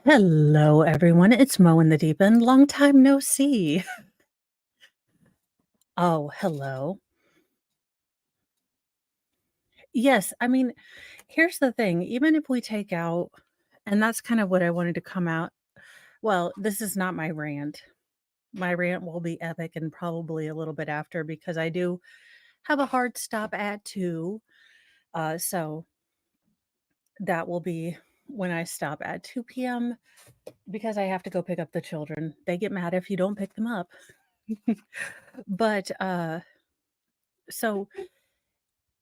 Hello, everyone. It's Mo in the Deep End. Long time no see. Oh, hello. Yes, I mean, here's the thing. Even if we take out, and that's kind of what I wanted to come out. Well, this is not my rant. My rant will be epic and probably a little bit after because I do have a hard stop at 2. So that will be when I stop at 2 p.m. because I have to go pick up the children. They get mad if you don't pick them up. But so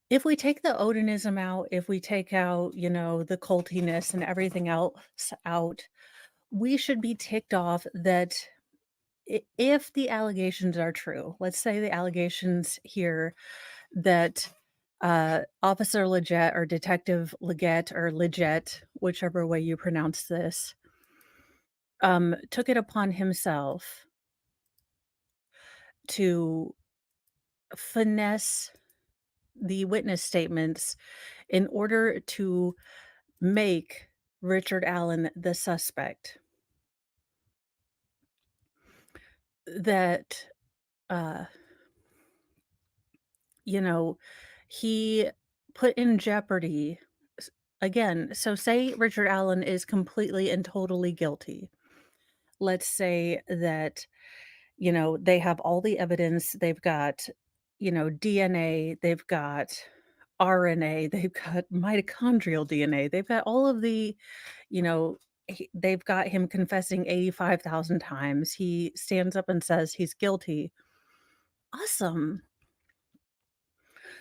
if we take the Odinism out, if we take out, the cultiness and everything else out, we should be ticked off that if the allegations are true, let's say the allegations here that Officer Leggett or Detective Leggett or Leggett, whichever way you pronounce this, took it upon himself to finesse the witness statements in order to make Richard Allen the suspect. That, uh, you know, he put in jeopardy again, so say Richard Allen is completely and totally guilty. Let's say that, they have all the evidence, they've got, DNA, they've got RNA, they've got mitochondrial DNA, they've got all of the You know, they've got him confessing 85,000 times. He stands up and says he's guilty. Awesome.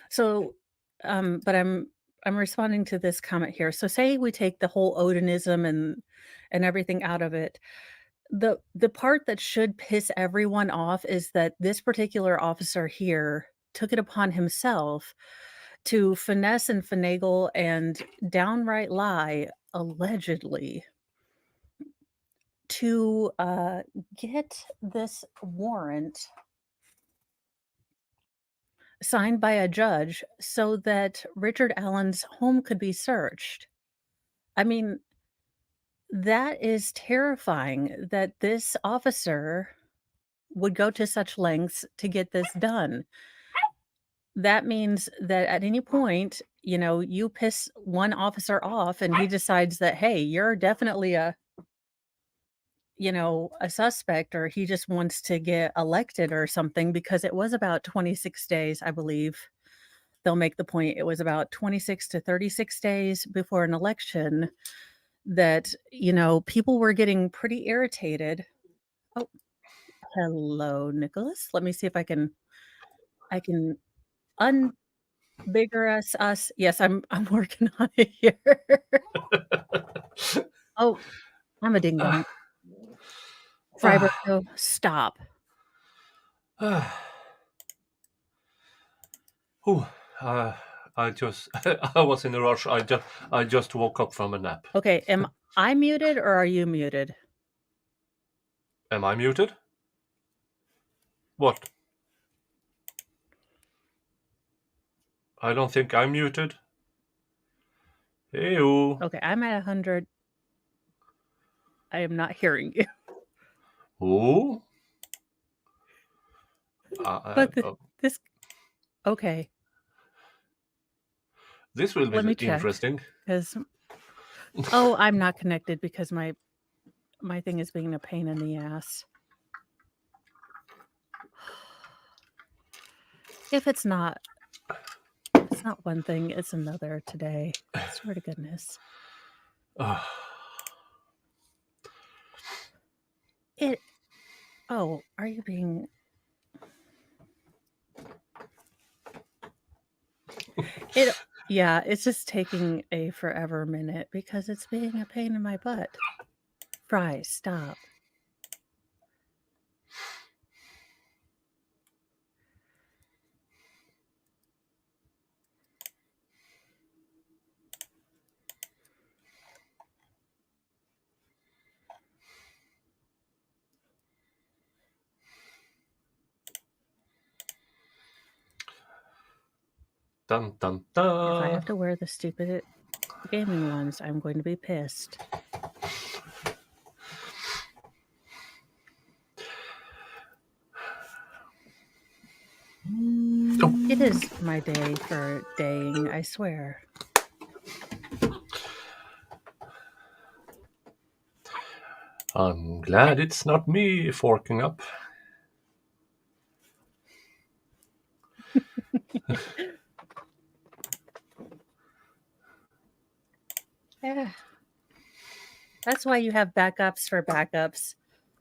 So, but I'm responding to this comment here. So say we take the whole Odinism and everything out of it. The part that should piss everyone off is that this particular officer here took it upon himself to finesse and finagle and downright lie, allegedly, to get this warrant signed by a judge so that Richard Allen's home could be searched. I mean, that is terrifying that this officer would go to such lengths to get this done. That means that at any point, you piss one officer off and he decides that, hey, you're definitely a suspect, or he just wants to get elected or something, because it was about 26 days, I believe. They'll make the point it was about 26 to 36 days before an election that, people were getting pretty irritated. Oh, hello, Nicholas. Let me see if I can unbigger us. Yes, I'm working on it here. Oh, I'm a ding dong. Freiberto, stop. Whew, I just I was in a rush. I just woke up from a nap. Okay, am I muted or are you muted? Am I muted? What? I don't think I'm muted. Hey you. Okay, I'm at 100. I am not hearing you. Oh. But this okay, This will let be me check, interesting. because oh, I'm not connected because my thing is being a pain in the ass. If it's not one thing, it's another today. I swear to goodness. It Oh, are you being it yeah, it's just taking a forever minute because it's being a pain in my butt. Fry, stop. Dun dun If I dun. have to wear the stupid gaming ones, I'm going to be pissed. It is my day for daying, I swear. I'm glad it's not me forking up. Yeah, that's why you have backups for backups.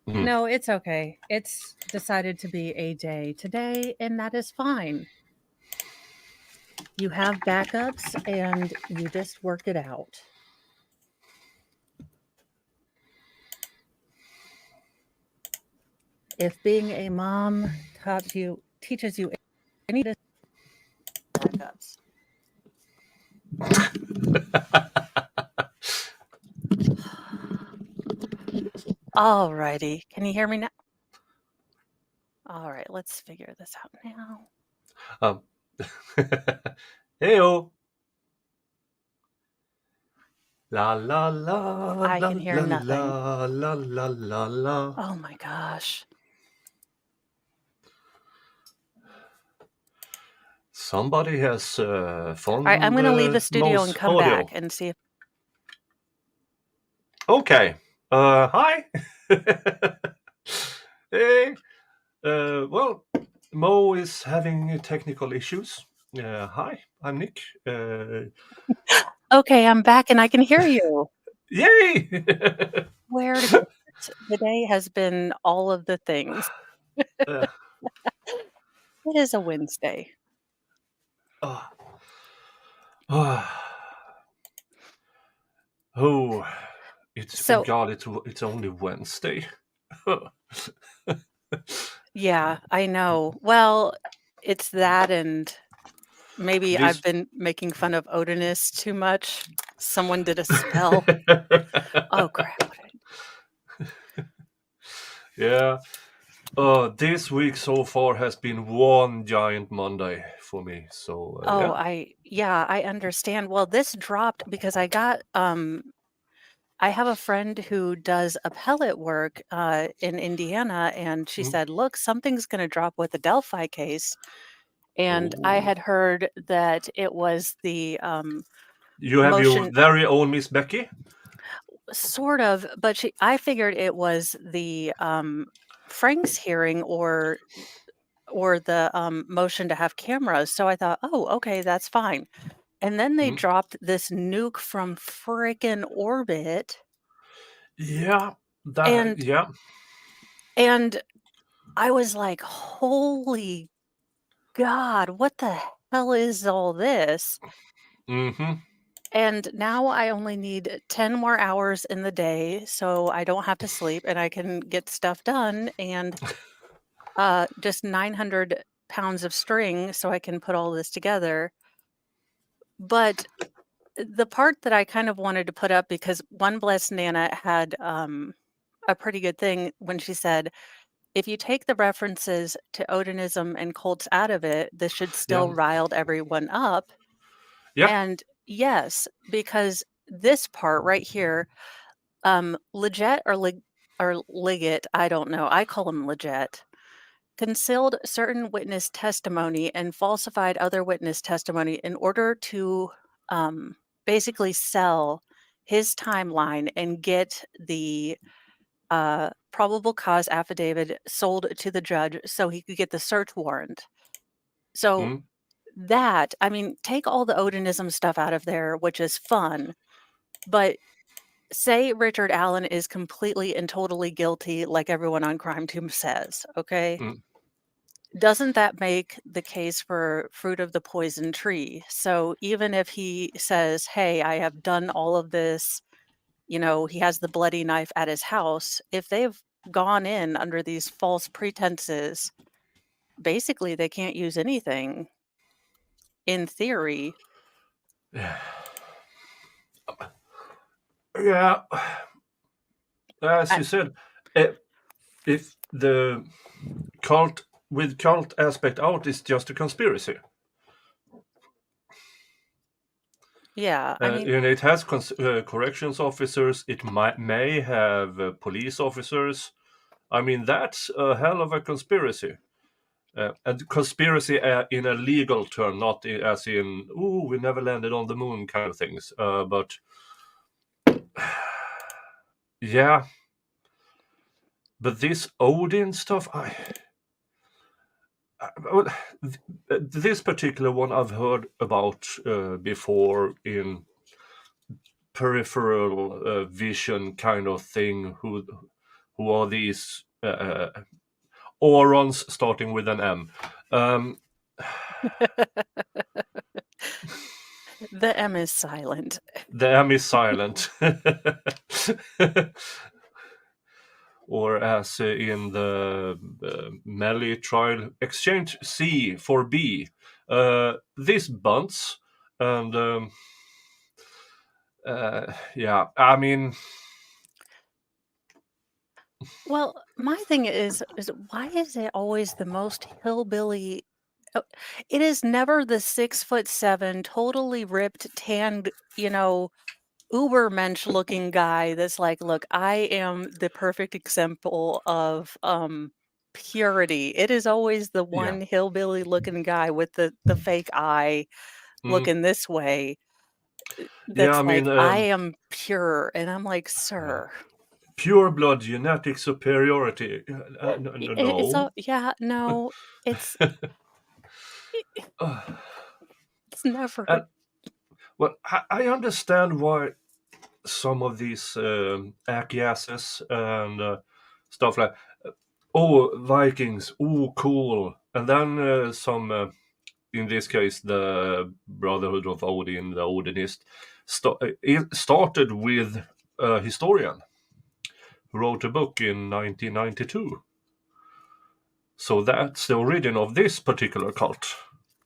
Mm. No, it's okay. It's decided to be a day today, and that is fine. You have backups and you just work it out. If being a mom teaches you any backups. All righty. Can you hear me now? All right, let's figure this out now. Um, Heyo. La la la I la can hear la nothing. la la la la la. Oh my gosh. Somebody has All right, I'm found going to leave the the studio and mouse come back audio. and see if Okay. Hi. Hey. Well, Mo is having technical issues. Hi, I'm Nick. Okay, I'm back and I can hear you. Yay! Where to go? The day has been all of the things. Uh, It is a Wednesday. uh, uh, oh, it's So, God. It's only Wednesday. yeah, I know. Well, it's that and maybe I've This. been making fun of Odinist too much. Someone did a spell. Oh crap. Yeah. This week so far has been one giant Monday for me. So Oh, yeah. yeah, I understand. Well, this dropped because I have a friend who does appellate work in Indiana, and she Mm. said, "Look, something's going to drop with the Delphi case." And I Oh, had heard that it was the you have your motion, very own Miss Becky. sort of, but I figured it was the Frank's hearing or the motion to have cameras. So I thought, oh, okay, that's fine. And then they Mm. dropped this nuke from frickin' orbit, Yeah. That. and Yeah. and I was like, holy God, what the hell is all this? Mm-hmm. And now I only need 10 more hours in the day so I don't have to sleep and I can get stuff done and just 900 pounds of string so I can put all this together. But the part that I kind of wanted to put up because One Blessed Nana had a pretty good thing when she said, if you take the references to Odinism and cults out of it, this should Yeah. still riled everyone up. Yeah. And yes, because this part right here, Leggett or Liggett, I don't know. I call him Leggett, concealed certain witness testimony and falsified other witness testimony in order to basically sell his timeline and get the probable cause affidavit sold to the judge so he could get the search warrant. So Mm. that, I mean, take all the Odinism stuff out of there, which is fun, but say Richard Allen is completely and totally guilty, like everyone on Crime Tomb says, okay? Mm. Doesn't that make the case for fruit of the poison tree? So even if he says, hey, I have done all of this, he has the bloody knife at his house, if they've gone in under these false pretenses, basically they can't use anything in theory. Yeah. As I, you said, eh, if the cult aspect out is just a conspiracy. yeah, I mean, And it has corrections officers. It may have police officers. I mean, that's a hell of a conspiracy. And conspiracy in a legal term, not as in "ooh, we never landed on the moon" kind of things. But yeah, but this Odin stuff, well, this particular one I've heard about before in peripheral vision kind of thing. Who are these Orons starting with an M? Um, The M is silent. the M is silent. Or as in the Melee trial, exchange C for B. This bunts, and yeah, I mean, Well, my thing is why is it always the most hillbilly? uh, It is never the 6'7", totally ripped, tanned, ubermensch looking guy that's like, "Look, I am the perfect example of, purity." It is always the yeah, one hillbilly looking guy with the fake eye mm, looking this way yeah. I that's mean, like, "I am pure," and I'm like, yeah. "Sir." Pure blood genetic superiority. It's No. all yeah, no, it's it's never And well, I understand why some of these acquiesces and stuff like, oh, Vikings, oh, cool. And then some, in this case, the Brotherhood of Odin, the Odinist, it started with a historian who wrote a book in 1992. So that's the origin of this particular cult.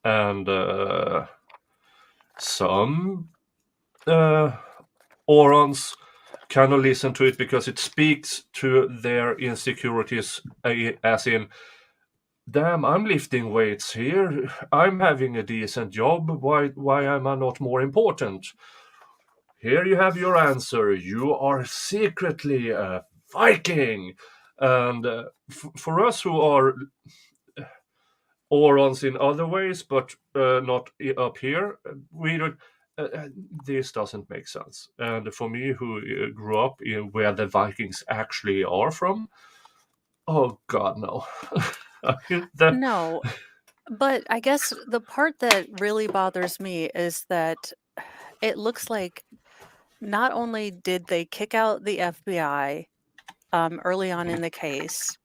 And some uh, Orons cannot listen to it because it speaks to their insecurities, as in, damn, I'm lifting weights here, I'm having a decent job, why am I not more important? Here you have your answer, you are secretly a Viking. And for us who are Orons in other ways, but not up here, we don't. This doesn't make sense. And for me, who grew up in where the Vikings actually are from, oh God, no. I mean, no, but I guess the part that really bothers me is that it looks like not only did they kick out the FBI, early on in the case,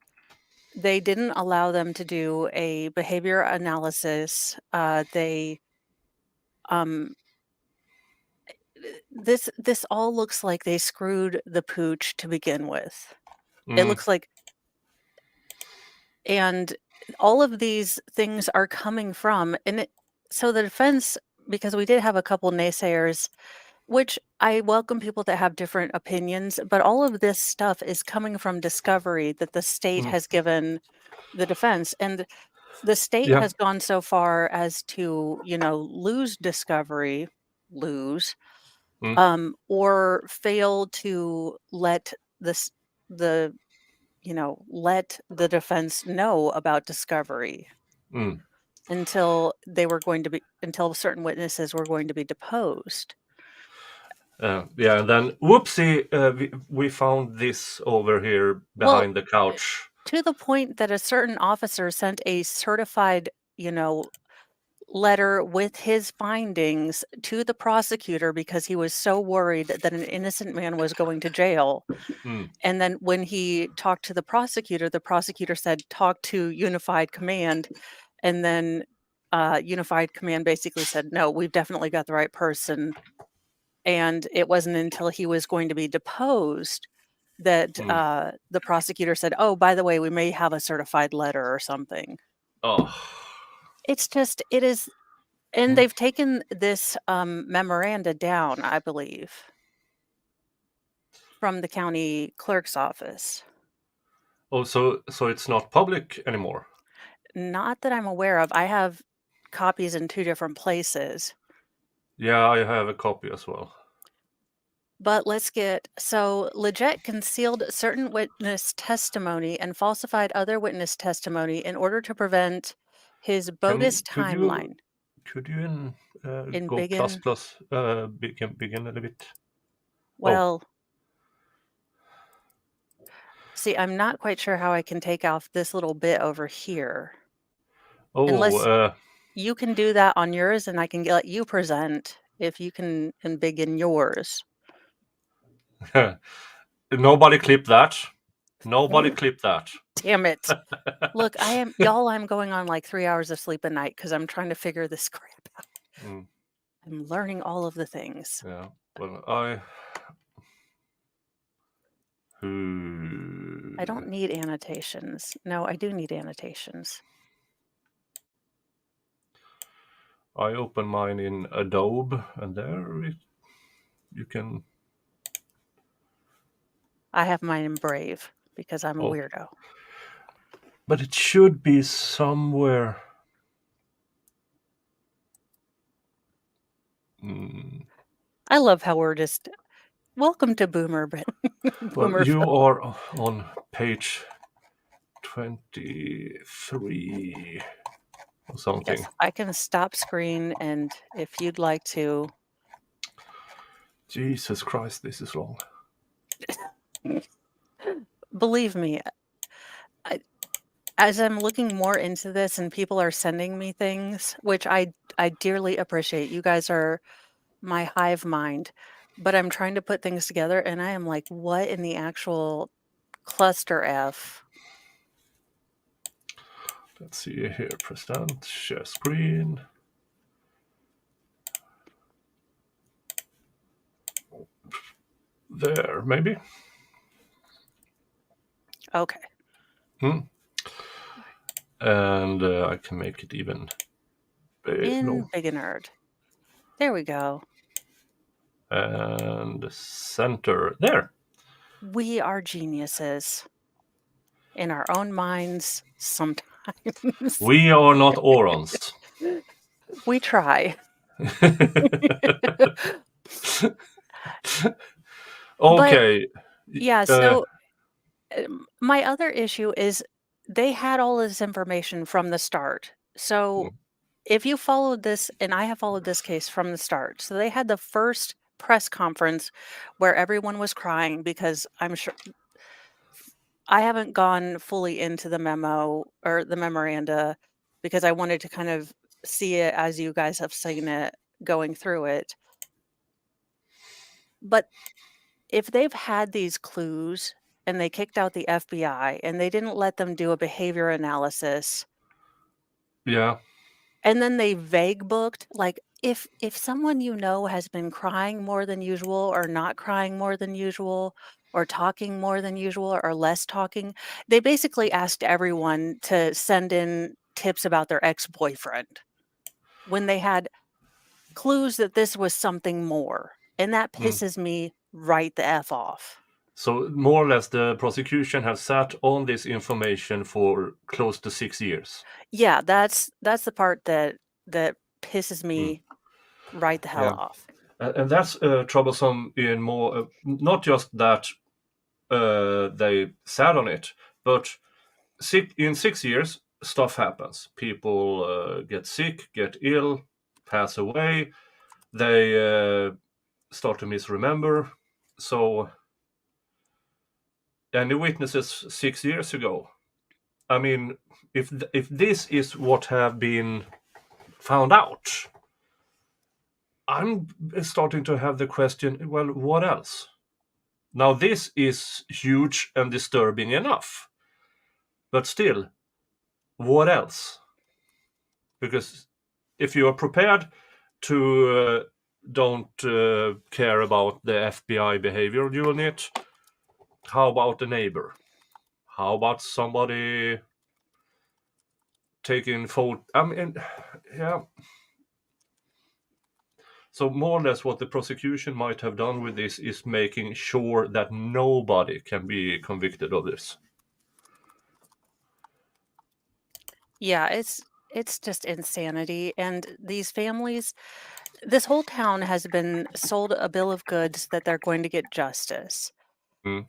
they didn't allow them to do a behavior analysis, um this all looks like they screwed the pooch to begin with. It mm, looks like and all of these things are coming from so the defense, because we did have a couple naysayers, which I welcome people to have different opinions, but all of this stuff is coming from discovery that the state mm, has given the defense, and the state yeah, has gone so far as to, lose discovery, lose, mm, or fail to let this the let the defense know about discovery mm, until certain witnesses were going to be deposed. yeah. And then, whoopsie, we found this over here Well, behind the couch. to the point that a certain officer sent a certified, letter with his findings to the prosecutor because he was so worried that an innocent man was going to jail. Mm, And then when he talked to the prosecutor said, "Talk to Unified Command." And then Unified Command basically said, "No, we've definitely got the right person." And it wasn't until he was going to be deposed that mm. the prosecutor said, "Oh, by the way, we may have a certified letter or something." Oh. It is, and Mm. they've taken this memoranda down, I believe, from the county clerk's office. Oh, so it's not public anymore. Not that I'm aware of. I have copies in two different places. Yeah, I have a copy as well. But let's get so Leggett concealed certain witness testimony and falsified other witness testimony in order to prevent his bogus Could you timeline go in plus Biggin. plus begin a little bit? Oh, Well, see, I'm not quite sure how I can take off this little bit over here. oh, Unless you can do that on yours and I can let you present if you can embiggen yours. nobody clip that. Nobody Oh, clip that. damn it. Look, I'm going on like 3 hours of sleep a night because I'm trying to figure this crap out. Mm, I'm learning all of the things. yeah. Well, I don't need annotations. No, I do need annotations. I open mine in Adobe, and you can. I have mine in Brave because I'm a Oh, weirdo. but it should be somewhere. Mm, I love how we're just welcome to Boomer well, Boomer. you are on page 23 or Yes, something. I can stop screen and if you'd like to. Jesus Christ, this is long. Believe me, I, as I'm looking more into this and people are sending me things, which I dearly appreciate. You guys are my hive mind, but I'm trying to put things together and I am like, what in the actual cluster F? Let's see here. Present, share screen. There, maybe. Okay. Hmm. And I can make it even. In No. Nerd. There we go. And center there. We are geniuses in our own minds sometimes. We are not Orons. We try. But Okay. yeah, Uh, so my other issue is they had all this information from the start. So if you followed this, and I have followed this case from the start, so they had the first press conference where everyone was crying because I'm sure I haven't gone fully into the memo or the memoranda because I wanted to kind of see it as you guys have seen it going through it. But if they've had these clues and they kicked out the FBI and they didn't let them do a behavior analysis yeah. and then they vague booked, like if someone you know has been crying more than usual or not crying more than usual or talking more than usual or less talking, they basically asked everyone to send in tips about their ex-boyfriend when they had clues that this was something more. And that Mm. pisses me right the F off. So more or less, the prosecution has sat on this information for close to 6 years. Yeah, that's the part that pisses Mm. me right the hell Yeah, off. and that's troublesome in more. Not just that they sat on it, but in 6 years, stuff happens. People get sick, get ill, pass away. They start to misremember. So, and the witnesses 6 years ago. I mean, if this is what have been found out, I'm starting to have the question. Well, what else? Now, this is huge and disturbing enough, but still, what else? Because if you are prepared to don't care about the FBI behavior unit, how about the neighbor? How about somebody taking photo? I mean, yeah. So more or less, what the prosecution might have done with this is making sure that nobody can be convicted of this. Yeah, it's it's just insanity, and these families this whole town has been sold a bill of goods that they're going to get justice, Mm,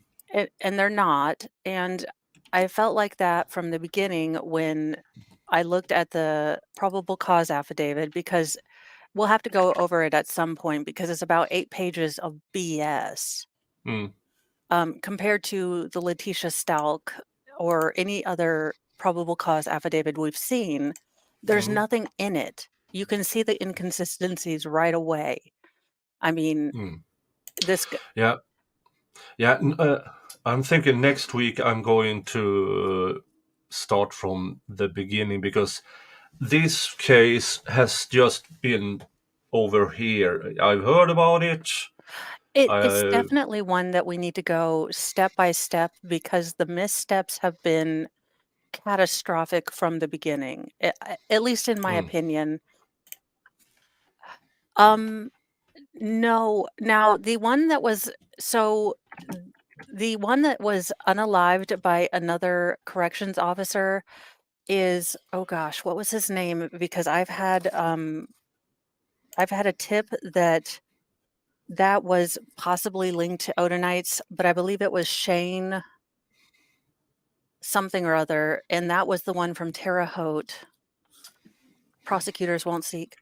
and they're not, and I felt like that from the beginning when I looked at the probable cause affidavit because we'll have to go over it at some point because it's about 8 pages of BS, mm, compared to the Letitia Stalk or any other probable cause affidavit we've seen. There's mm, nothing in it. You can see the inconsistencies right away. I mean, mm. this g Yeah, yeah. I'm thinking next week I'm going to start from the beginning because this case has just been over here. I've heard about it. it's I, definitely one that we need to go step by step because the missteps have been catastrophic from the beginning, at least in my mm, opinion. Um, no. Now, so the one that was unalived by another corrections officer is oh gosh, what was his name? Because I've had a tip that that was possibly linked to Odinites, but I believe it was Shane something or other, and that was the one from Terre Haute. Prosecutors won't seek.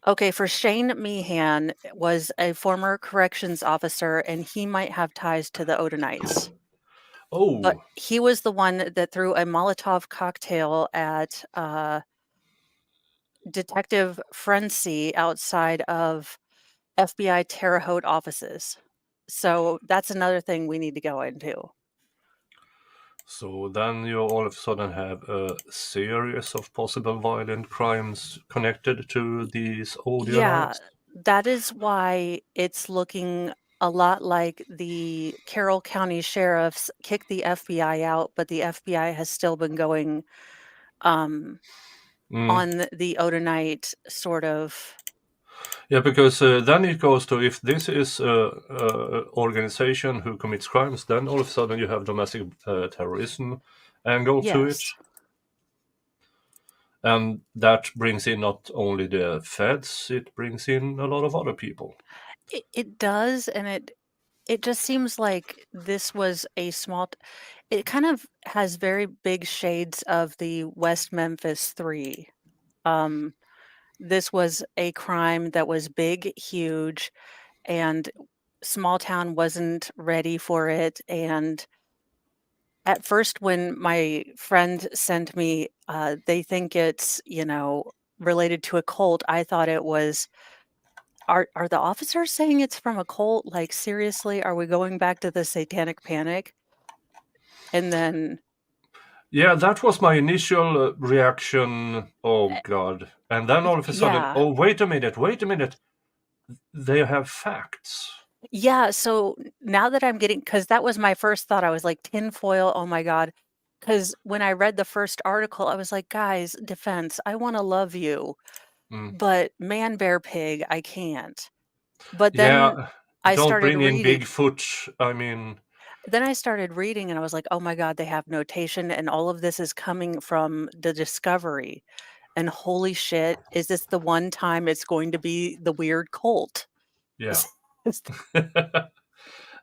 Okay, for Shane Meehan was a former corrections officer, and he might have ties to the Odinites. But oh, he was the one that threw a Molotov cocktail at, Detective Frenzy outside of FBI Terre Haute offices. So that's another thing we need to go into. so then you all of a sudden have a series of possible violent crimes connected to these Yeah, Odeonites? that is why it's looking a lot like the Carroll County sheriffs kicked the FBI out, but the FBI has still been going, um, Mm. on the Odinite sort of Yeah, because then it goes to if this is a organization who commits crimes, then all of a sudden you have domestic terrorism angle to it, yes. and that brings in not only the feds, it brings in a lot of other people. It does, and it just seems like this was a small t it kind of has very big shades of the West Memphis 3. Um, this was a crime that was big, huge, and small town wasn't ready for it, and at first, when my friend sent me, they think it's, related to a cult, I thought it was are the officers saying it's from a cult? Like, seriously, are we going back to the Satanic Panic? And then Yeah, that was my initial reaction. Oh God! And then all of a sudden, yeah. oh wait a minute, they have facts. Yeah, so now that I'm getting, because that was my first thought, I was like, "Tinfoil, oh my god." Because when I read the first article, I was like, "Guys, defense, I wanna love you, Mm. but man, bear, pig, I can't." But then Yeah, I don't started bring in reading Bigfoot. I mean, then I started reading and I was like, "Oh my god, they have notation and all of this is coming from the Discovery." And holy shit, is this the one time it's going to be the weird cult? yeah. Is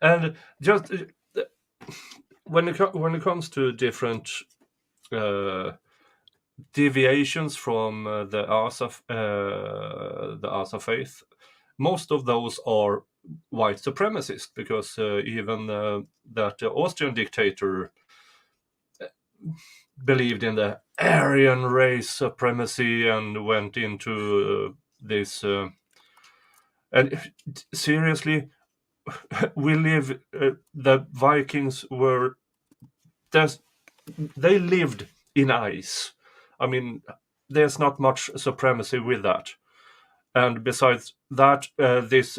And just when it comes to different uh, deviations from the Asa faith, most of those are white supremacist because even that Austrian dictator believed in the Aryan race supremacy and went into this. And seriously, we live. The Vikings were there's they lived in ice. I mean, there's not much supremacy with that. And besides that, this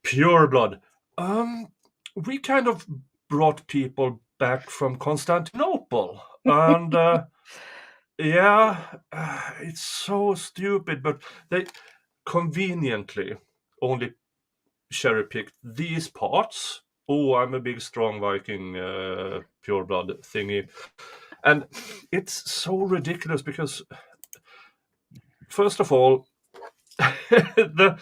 pure blood. Um, we kind of brought people back from Constantinople, and yeah, it's so stupid, but they conveniently only cherry picked these parts. Oh, I'm a big, strong Viking, pure blood thingy. And it's so ridiculous because first of all, the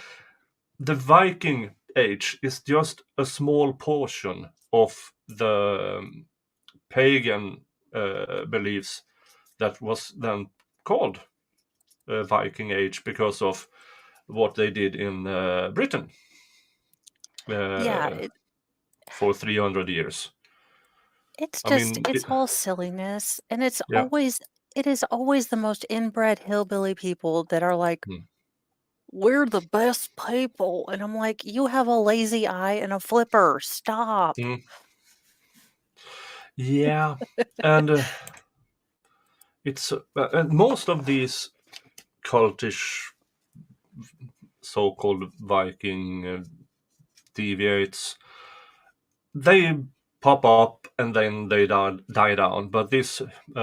Viking Age is just a small portion of the pagan beliefs that was then called Viking Age because of what they did in Britain Yeah, uh, for 300 years. it's I just mean, it's all silliness, and yeah. it is always the most inbred hillbilly people that are like, Mm. "We're the best people," and I'm like, "You have a lazy eye and a flipper, stop." Mm. Yeah, and it's and most of these cultish so-called Viking deviates, they pop up and then they die down. But this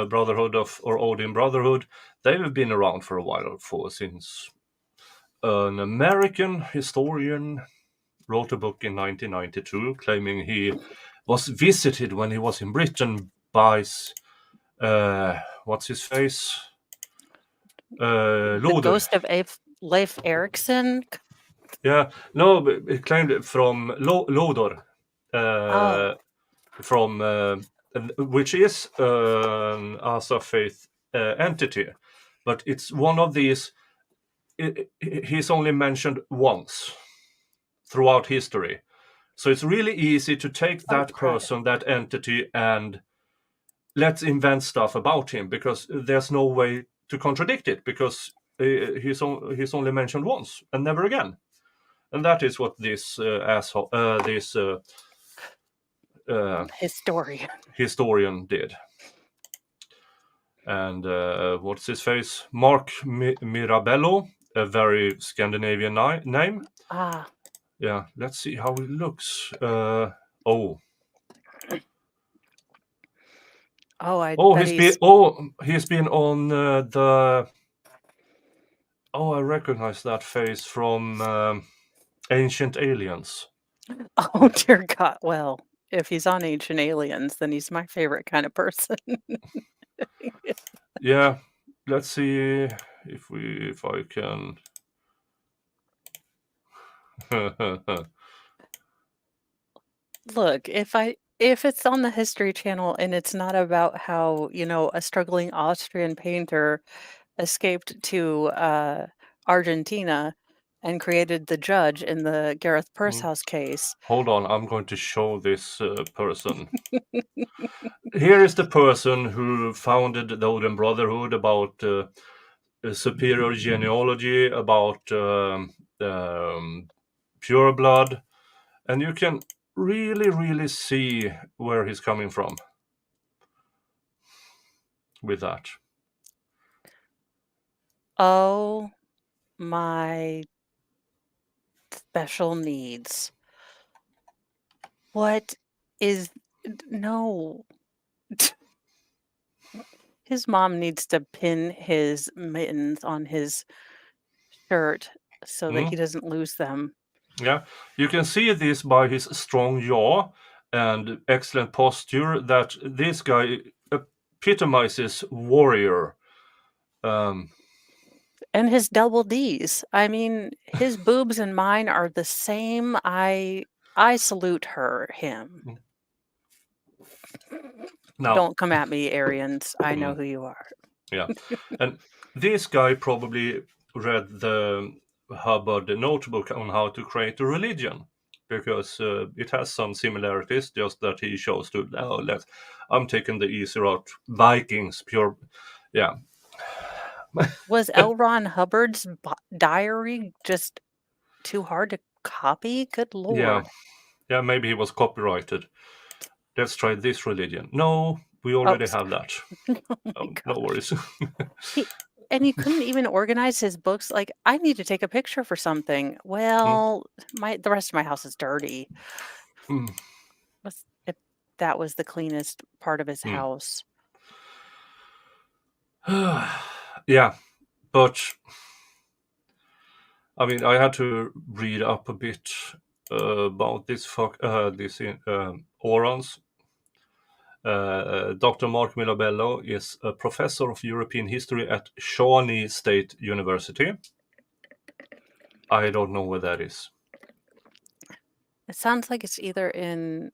Brotherhood of or Odin Brotherhood, they've been around for a while, for since an American historian wrote a book in 1992 claiming he was visited when he was in Britain by what's his face, The Loder. ghost of Leif Erikson? Yeah, no, but he claimed it from Lodor, Oh, from which is an Asa faith entity, but it's one of these. He's only mentioned once throughout history, so it's really easy to take oh, that crud. person, that entity, and let's invent stuff about him because there's no way to contradict it because he's only mentioned once and never again. And that is what this asshole, this uh, Historian. historian did. And what's his face? Mark Mirabello, a very Scandinavian name. Ah, Yeah, let's see how he looks. Oh, oh, I oh, bet he's he's been on the. Oh, I recognize that face from Ancient Aliens. oh, dear God. Well, if he's on Ancient Aliens, then he's my favorite kind of person. Yeah, let's see if I can. Look, if it's on the History Channel and it's not about how, a struggling Austrian painter escaped to Argentina and created the judge in the Gareth Mm. Pursehouse case. Hold on, I'm going to show this person. Here is the person who founded the Odin Brotherhood about superior genealogy, about pure blood, and you can really, really see where he's coming from with that. Oh my special needs. What is no. His mom needs to pin his mittens on his shirt so that he Mm? doesn't lose them. Yeah, you can see this by his strong jaw and excellent posture that this guy epitomizes warrior. Um, And his double D's. I mean, his boobs and mine are the same. I salute him. Now, Don't come at me, Aryans. I know mm, who you are. yeah, and this guy probably read the Hubbard notebook on how to create a religion because it has some similarities. Just that he chose to, oh, I'm taking the easy route. Vikings, pure, yeah, Was L. Ron Hubbard's diary just too hard to copy? Good yeah, lord. yeah. Maybe he was copyrighted. Let's try this religion. No, we Oh, already have that. oh my Oh, no gosh. worries. He and he couldn't even organize his books. Like, I need to take a picture for something. Mm, Well, the rest of my house is dirty. mm, If that was the cleanest part of his mm. house. Yeah, but I mean, I had to read up a bit about this Orans, Dr. Mark Mirabello is a professor of European history at Shawnee State University. I don't know where that is. It sounds like it's either in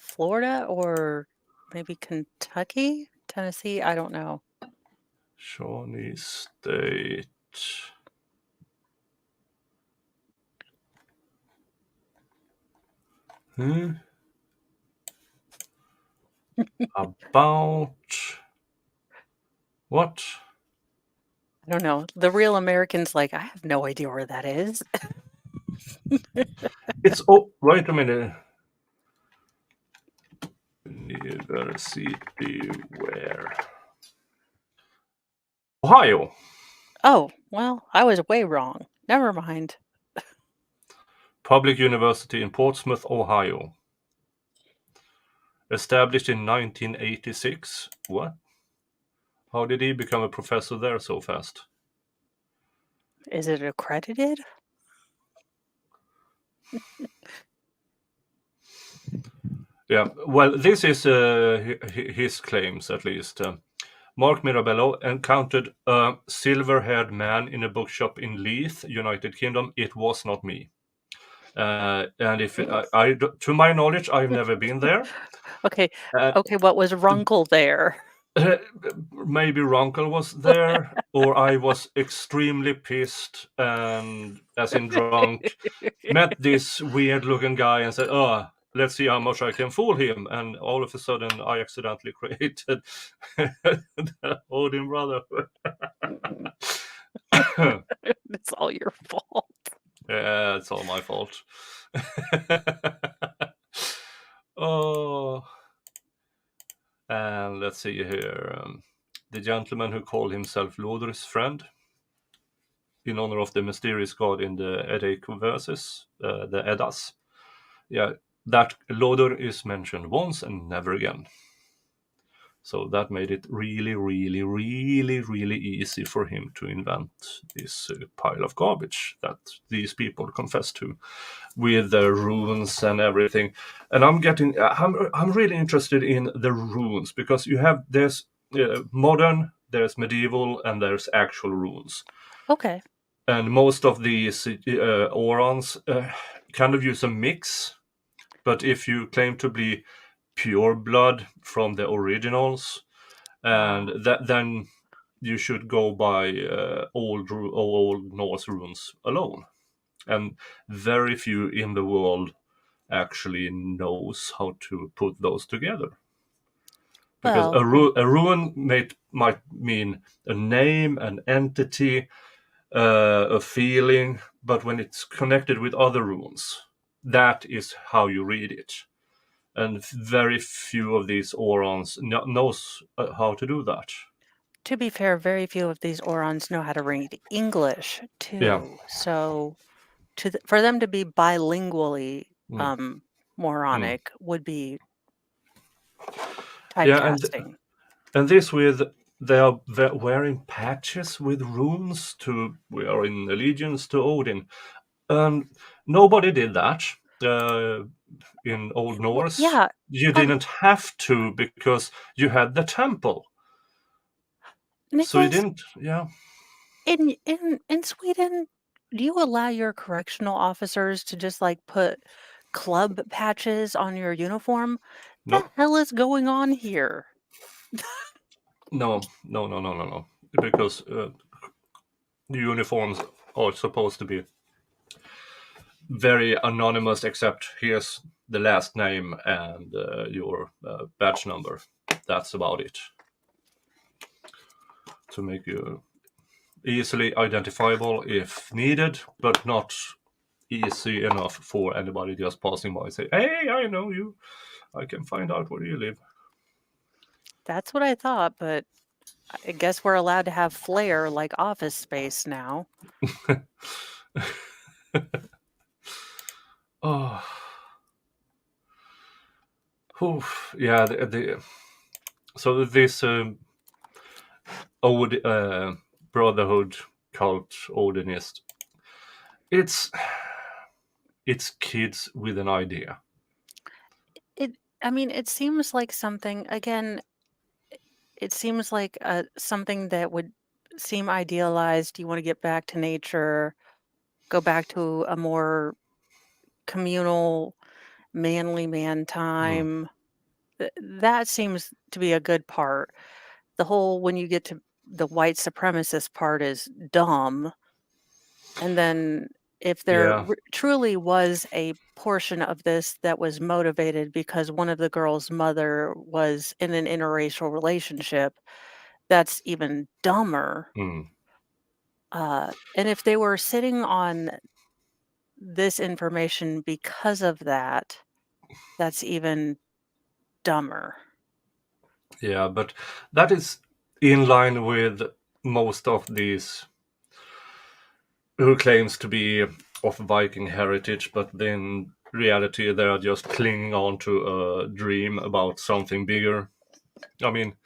Florida or maybe Kentucky, Tennessee. I don't know. Shawnee State. About what? I don't know. The real American's like, I have no idea where that is. It's oh, wait a minute. University where? Ohio. Oh, well, I was way wrong. Never mind. Public University in Portsmouth, Ohio. Established in 1986. What? How did he become a professor there so fast? Is it accredited? Yeah, well, this is his claims, at least. Mark Mirabello encountered a silver-haired man in a bookshop in Leith, United Kingdom. It was not me. And if to my knowledge, I've never been there. Okay. Uh, Okay, what was Runkle there? Maybe Ronkel was there, or I was extremely pissed and, as in drunk, met this weird-looking guy and said, "Oh, let's see how much I can fool him." And all of a sudden, I accidentally created the Odin Brotherhood. It's all your fault. Yeah, it's all my fault. Oh, and let's see here. The gentleman who called himself Lodr's friend, in honor of the mysterious god in the Eddaic verses, the Eddas. Yeah, that Lodr is mentioned once and never again. So that made it really, really, really, really easy for him to invent this pile of garbage that these people confess to, with the runes and everything. And I'm really interested in the runes, because there's modern, there's medieval, and there's actual runes. Okay. And most of these Orons kind of use a mix, but if you claim to be pure blood from the originals, and then you should go by old Norse runes alone. And very few in the world actually knows how to put those together. Because Well, a rune might mean a name, an entity, a feeling, but when it's connected with other runes, that is how you read it. And very few of these Orons knows how to do that. to be fair, very few of these Orons know how to read English Yeah. too. So for them to be bilingually moronic would be Yeah, typecasting. and this with they are wearing patches with runes to we are in allegiance to Odin. Nobody did that in Old Well, Norse. yeah, You didn't have to, because you had the temple. So you Nicholas, didn't. Yeah. in Sweden, do you allow your correctional officers to just like put club patches on your uniform? The No. hell is going on here? No. No. No. No. No. No. Because the uniforms are supposed to be very anonymous, except here's the last name and your badge number. That's about it. To make you easily identifiable if needed, but not easy enough for anybody just passing by and say, "Hey, I know you. I can find out where you live." That's what I thought, but I guess we're allowed to have flair like Office Space now. Oh, oof. Yeah. So this old brotherhood cult Odinist, it's kids with an idea. It I mean, it seems like something again, it seems like, something that would seem idealized. You wanna get back to nature, go back to a more communal, manly man Mm. time. That seems to be a good part. The whole when you get to the white supremacist part is dumb, and then if there Yeah. truly was a portion of this that was motivated because one of the girl's mother was in an interracial relationship, that's even dumber. Mm. And if they were sitting on this information because of that, that's even dumber. Yeah, but that is in line with most of these who claims to be of Viking heritage, but in reality they are just clinging on to a dream about something bigger. I mean,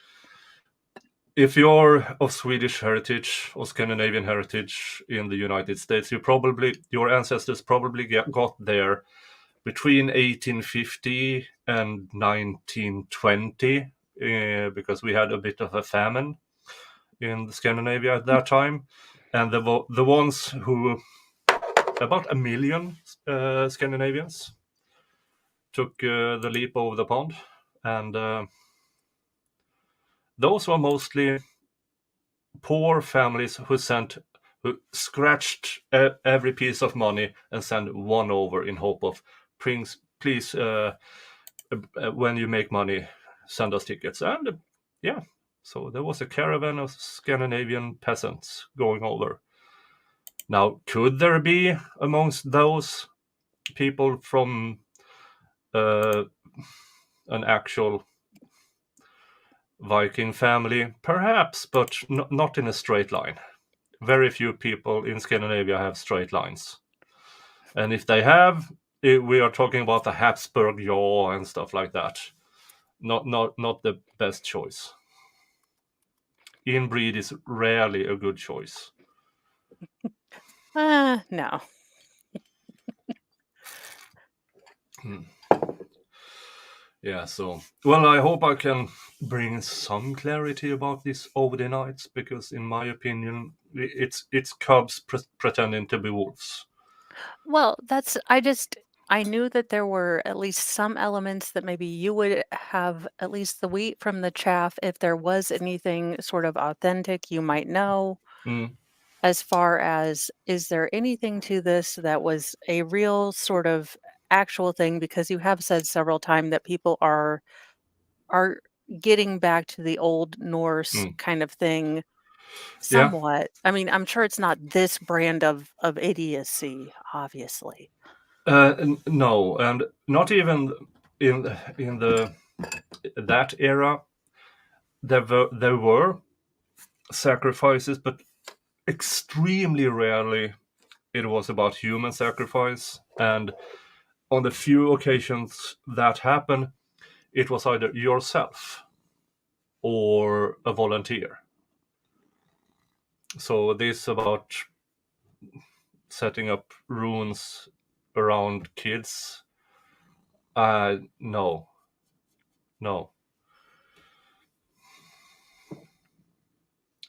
if you're of Swedish heritage or Scandinavian heritage in the United States, your ancestors probably got there between 1850 and 1920, because we had a bit of a famine in Scandinavia at that time, and the ones who about a million Scandinavians took the leap over the pond, and those were mostly poor families who scratched every piece of money and sent one over in hope of please when you make money send us tickets. And yeah, so there was a caravan of Scandinavian peasants going over. Now, could there be amongst those people from uh, an actual Viking family? Perhaps, but not in a straight line. Very few people in Scandinavia have straight lines. And if they have, we are talking about the Habsburg yaw and stuff like that. Not the best choice. Inbreed is rarely a good choice. No. Hmm. Yeah, so well, I hope I can bring some clarity about these Odinites, because, in my opinion, it's cubs pretending to be wolves. Well, I knew that there were at least some elements that maybe you would have at least the wheat from the chaff. If there was anything sort of authentic, you might know. Mm, As far as, is there anything to this that was a real sort of actual thing? Because you have said several times that people are getting back to the old Norse mm. kind of thing Yeah, somewhat. I mean, I'm sure it's not this brand of idiocy, obviously. no, and not even in the that era. There were sacrifices, but extremely rarely it was about human sacrifice. And on the few occasions that happened, it was either yourself or a volunteer. So this about setting up runes around kids, no, no,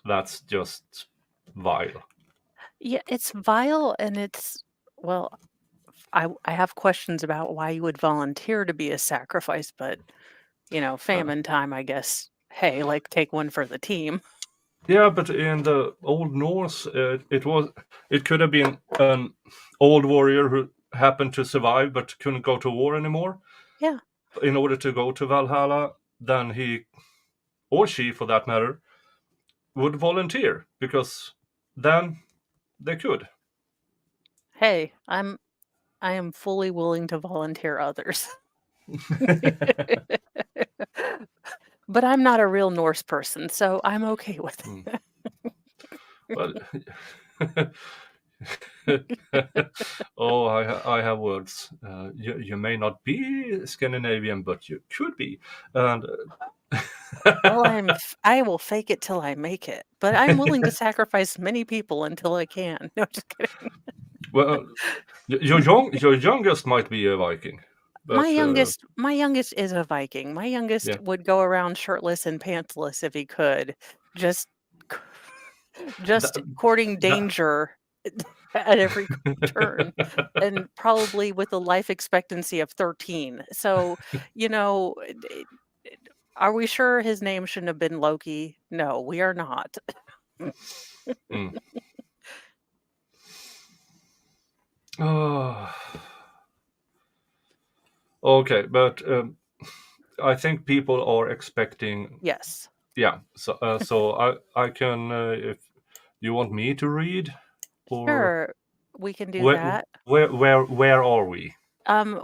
that's just vile. Yeah, it's vile and it's, well, I have questions about why you would volunteer to be a sacrifice, but Uh, famine time, I guess. Hey, like take one for the team. yeah, but in the Old Norse, it could have been an old warrior who happened to survive but couldn't go to war anymore. Yeah. In order to go to Valhalla, then he, or she for that matter, would volunteer, because then they could. Hey, I am fully willing to volunteer others. But I'm not a real Norse person, so I'm okay with Mm. it. Well, oh, I have words. You may not be Scandinavian, but you could be. And Well, I will fake it till I make it, but I'm willing to sacrifice many people until I can. No, just kidding. well, your youngest might be a Viking. My But youngest my youngest is a Viking. My youngest yeah, would go around shirtless and pantsless if he could, just that, just courting that danger at every turn, and probably with a life expectancy of 13. So, you know, are we sure his name shouldn't have been Loki? No, we are not. mm. Oh, okay, but I think people are expecting. Yes. Yeah, so I can if you want me to read, or Sure, we can do where that. where are we?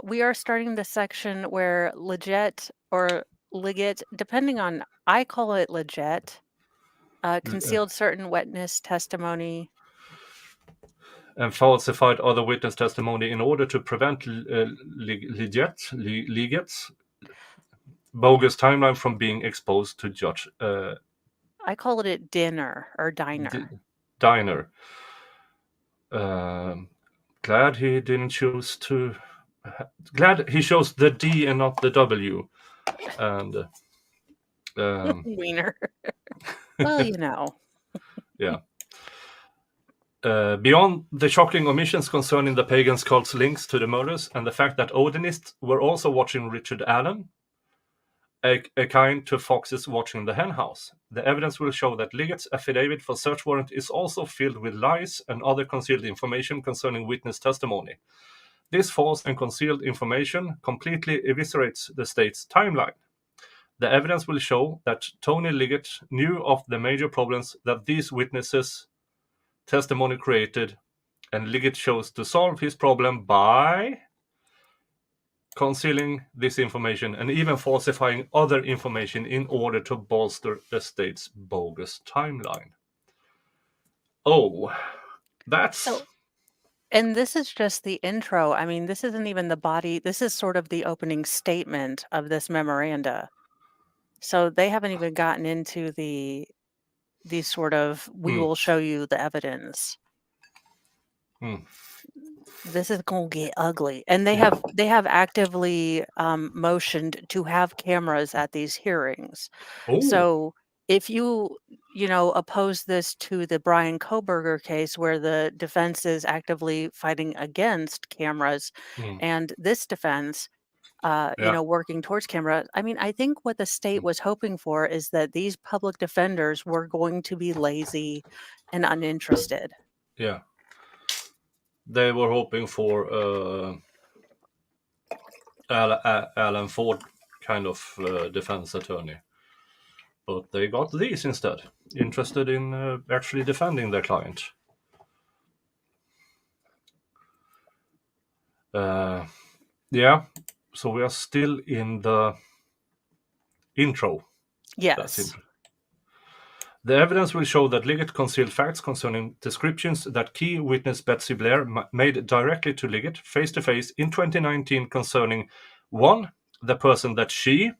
We are starting the section where legit or legit, depending on, I call it legit, Uh, concealed certain witness testimony. and falsified other witness testimony in order to prevent Liget's bogus timeline from being exposed to Judge I call it a dinner or D- diner. Diner. Um, glad he didn't choose to. Glad he chose the D and not the W. And um, Wiener. Well, you know. yeah. Beyond the shocking omissions concerning the pagans' cult's links to the murders and the fact that Odinists were also watching Richard Allen, a kind to foxes watching the henhouse, the evidence will show that Liggett's affidavit for search warrant is also filled with lies and other concealed information concerning witness testimony. This false and concealed information completely eviscerates the state's timeline. The evidence will show that Tony Liggett knew of the major problems that these witnesses' testimony created, and Liggett chose to solve his problem by concealing this information and even falsifying other information in order to bolster the state's bogus timeline. Oh, that's. So, and this is just the intro. I mean, this isn't even the body. This is sort of the opening statement of this memoranda. So they haven't even gotten into the sort of, we Mm, will show you the evidence. mm, This is gonna get ugly. And they have actively motioned to have cameras at these hearings. oh, So if you oppose this to the Brian Koberger case where the defense is actively fighting against cameras, mm, and this defense yeah, working towards camera. I mean, I think what the state mm, was hoping for is that these public defenders were going to be lazy and uninterested. yeah. They were hoping for Alan Ford kind of defense attorney, but they got these instead, interested in actually defending their client. Uh, yeah, so we are still in the intro. That's Yes. interesting. The evidence will show that Liggett concealed facts concerning descriptions that key witness Betsy Blair made directly to Liggett face to face in 2019 concerning 1. The person that she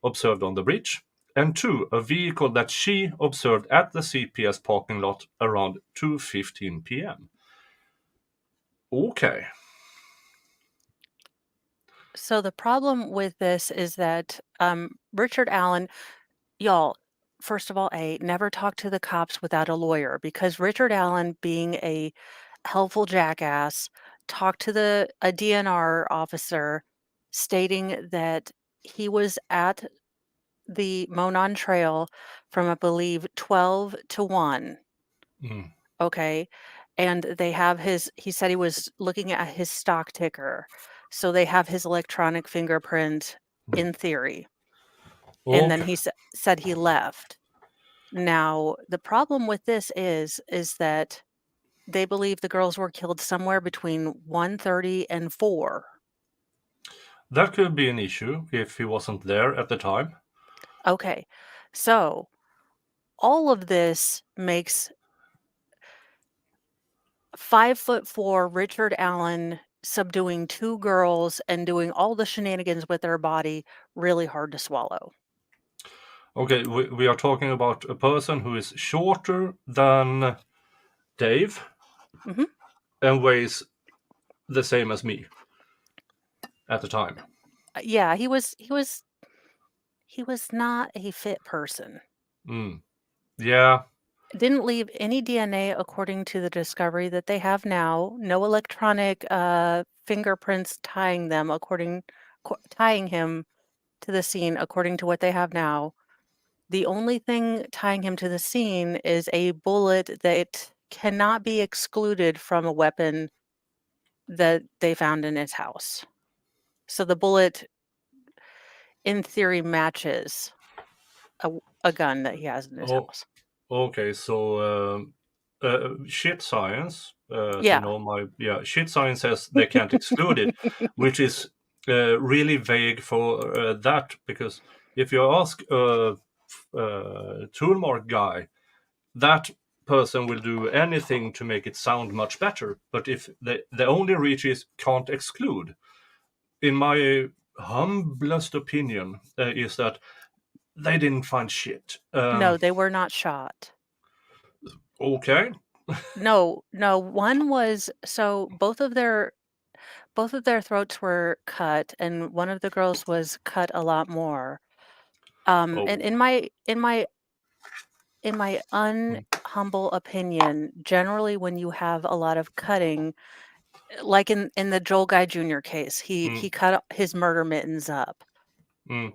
observed on the bridge, and 2. A vehicle that she observed at the CPS parking lot around 2:15 p.m. Okay. So the problem with this is that Richard Allen, y'all, first of all, never talk to the cops without a lawyer, because Richard Allen, being a helpful jackass, talked to a DNR officer stating that he was at the Monon Trail from, I believe, 12 to 1. Mm, Okay. And they have he said he was looking at his stock ticker. So they have his electronic fingerprint mm. in theory. And then Okay. he said he left. Now, the problem with this is that they believe the girls were killed somewhere between 1:30 and 4. That could be an issue if he wasn't there at the time. Okay. So all of this makes 5'4" Richard Allen subduing 2 girls and doing all the shenanigans with their body really hard to swallow. Okay, we are talking about a person who is shorter than Dave Mhm. and weighs the same as me at the time. Yeah, he was not a fit person. Mm. Yeah. Didn't leave any DNA according to the discovery that they have now. No electronic, fingerprints tying him to the scene according to what they have now. The only thing tying him to the scene is a bullet that cannot be excluded from a weapon that they found in his house. So the bullet, in theory, matches a gun that he has in his Oh, house. okay. So, shit science, Yeah. shit science says they can't exclude it, which is really vague for that, because if you ask a toolmark guy, that person will do anything to make it sound much better. But if the only reach is can't exclude, in my humblest opinion, is that they didn't find shit. No, they were not shot. Okay. No, no, one was so both of their throats were cut, and one of the girls was cut a lot more. And Oh. in my Mm, unhumble opinion, generally when you have a lot of cutting, like in the Joel Guy Jr. case, he mm, he cut his murder mittens up. mm,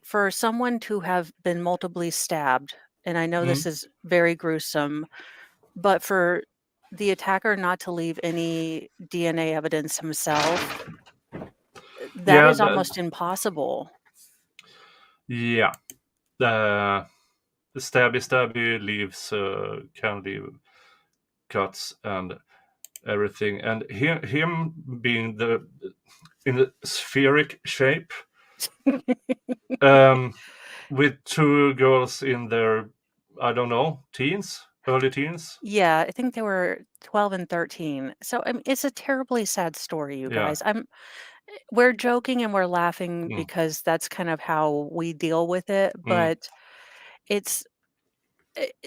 For someone to have been multiply stabbed, and I know this mm. is very gruesome, but for the attacker not to leave any DNA evidence himself, that Yeah, is almost impossible. yeah. The stabby leaves can leave cuts and everything, and him being in the spheric shape, um, with two girls in their, I don't know, teens, early teens. Yeah, I think they were 12 and 13. So, I mean, it's a terribly sad story, you Yeah. guys. We're joking and we're laughing Mm, because that's kind of how we deal with it, mm, but it's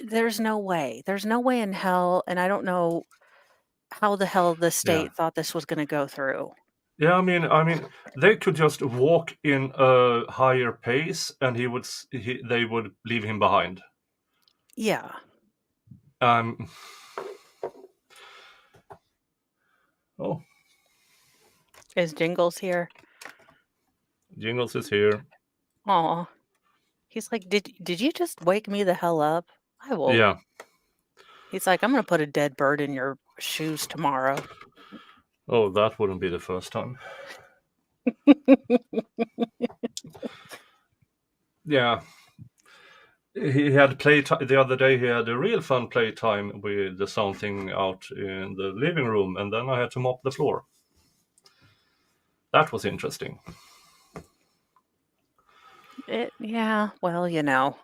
there's no way. There's no way in hell, and I don't know how the hell the yeah. state thought this was gonna go through. Yeah, I mean, they could just walk in a higher pace, and they would leave him behind. Yeah. Um. Oh, Is Jingles here? Jingles is here. Aw. He's like, "Did you just wake me the hell up? I will." Yeah. He's like, "I'm gonna put a dead bird in your shoes tomorrow." Oh, that wouldn't be the first time. Yeah. He had playtime the other day. He had a real fun playtime with something out in the living room, and then I had to mop the floor. That was interesting. Yeah, well, you know.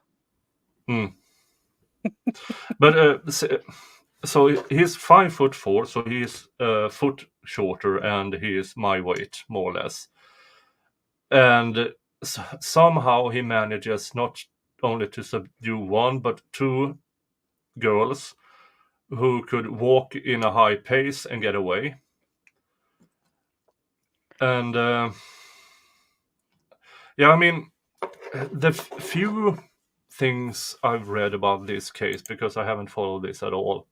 Hmm. But so he's 5'4", so he's a foot shorter, and he is my weight, more or less. And somehow he manages not only to subdue one but two girls who could walk in a high pace and get away. And yeah, I mean, the few things I've read about this case, because I haven't followed this at all,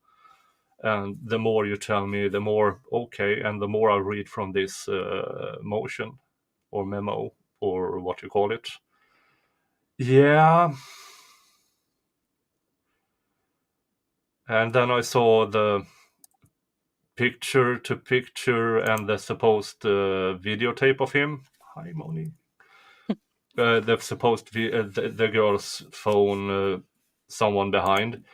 and the more you tell me, the more okay, and the more I read from this motion or memo or what you call it. Yeah, and then I saw the picture to picture and the supposed videotape of him. Hi, Moni. The supposed the girl's phone, someone behind,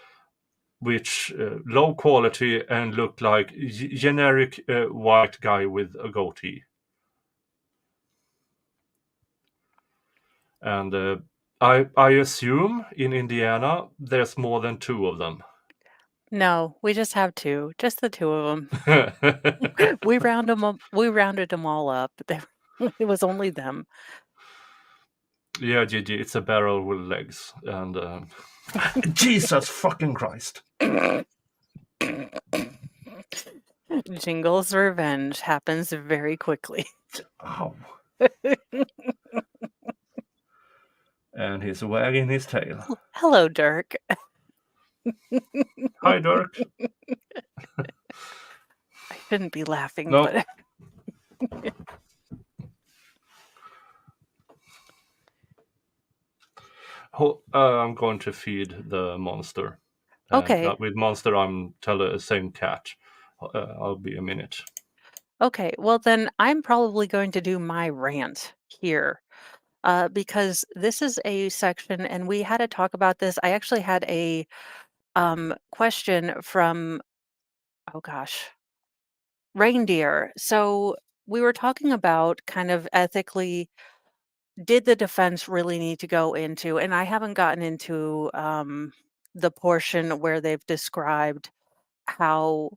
which low quality and looked like generic white guy with a goatee. And I assume in Indiana there's more than two of them. No, we just have 2, just the 2 of them. We rounded them all up. It was only them. Yeah, Gigi, it's a barrel with legs. And Jesus fucking Christ. Jingle's revenge happens very quickly. Ow. And he's wagging his tail. Hello, Dirk. Hi, Dirk. I shouldn't be laughing, No. but I'm going to feed the monster. And okay. with monster, I'm saying cat. I'll be a minute. Okay. Well, then I'm probably going to do my rant here because this is a section, and we had to talk about this. I actually had a question from, oh gosh, Reindeer. So we were talking about kind of ethically, did the defense really need to go into, and I haven't gotten into the portion where they've described how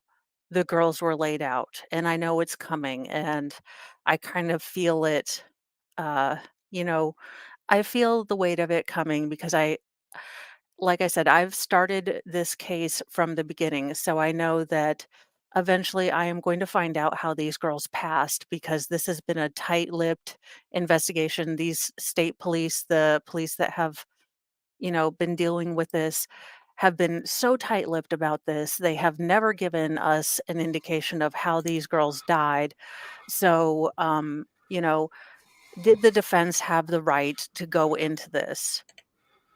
the girls were laid out. And I know it's coming, and I kind of feel it, uh, you know, I feel the weight of it coming because like I said, I've started this case from the beginning. So I know that eventually I am going to find out how these girls passed because this has been a tight lipped investigation. These state police, the police that have, been dealing with this, have been so tight lipped about this. They have never given us an indication of how these girls died. So, did the defense have the right to go into this?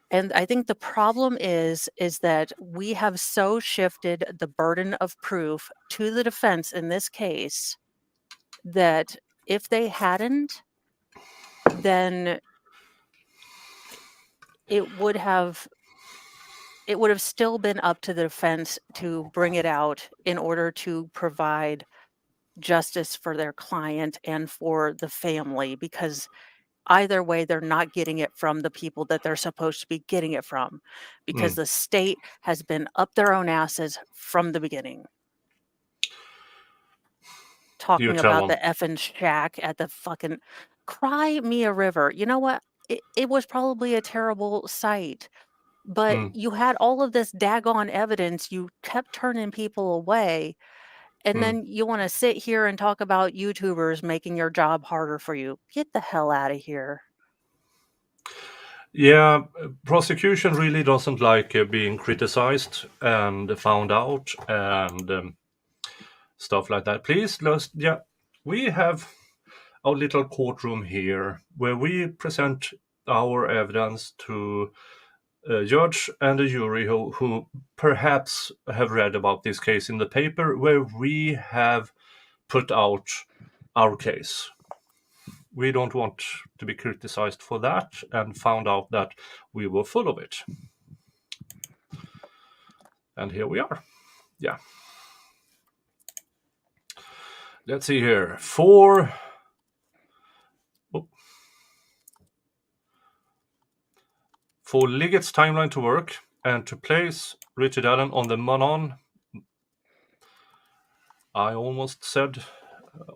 And I think the problem is that we have so shifted the burden of proof to the defense in this case that if they hadn't, then it would have it would have still been up to the defense to bring it out in order to provide justice for their client and for the family, because either way they're not getting it from the people that they're supposed to be getting it from, because Mm. the state has been up their own asses from the beginning, You talking tell about the them. effing shack at the fucking Cry Me a River. You know what? It was probably a terrible sight, but Mm. you had all of this daggone evidence. You kept turning people away. And Mm. then you want to sit here and talk about YouTubers making your job harder for you. Get the hell out of here. Yeah, prosecution really doesn't like being criticized and found out and stuff like that. Please, yeah, we have our little courtroom here where we present our evidence to a judge and a jury who perhaps have read about this case in the paper where we have put out our case. We don't want to be criticized for that and found out that we were full of it. And here we are. Yeah. Let's see here. For Liggett's timeline to work and to place Richard Allen on the Monon, I almost said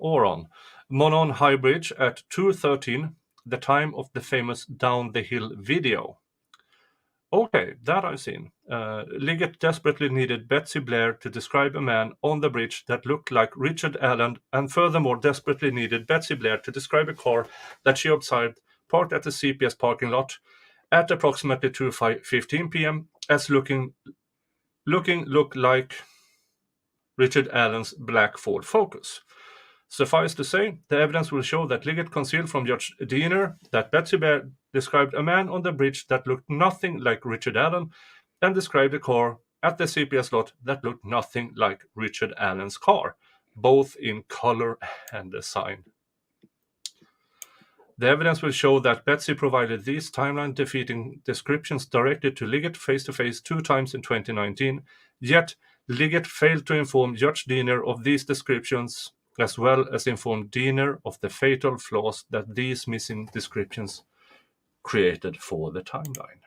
Oron, Monon High Bridge at 2:13, the time of the famous Down the Hill video. Okay, that I've seen. Liggett desperately needed Betsy Blair to describe a man on the bridge that looked like Richard Allen, and furthermore desperately needed Betsy Blair to describe a car that she observed parked at the CPS parking lot at approximately 2:15 p.m. as looking look like Richard Allen's black Ford Focus. Suffice to say, the evidence will show that Liggett concealed from Judge Diener that Betsy Bear described a man on the bridge that looked nothing like Richard Allen and described a car at the CPS lot that looked nothing like Richard Allen's car, both in color and design. The evidence will show that Betsy provided these timeline-defeating descriptions directly to Liggett face-to-face 2 times in 2019, yet Liggett failed to inform Judge Diener of these descriptions, as well as inform Diener of the fatal flaws that these missing descriptions created for the timeline.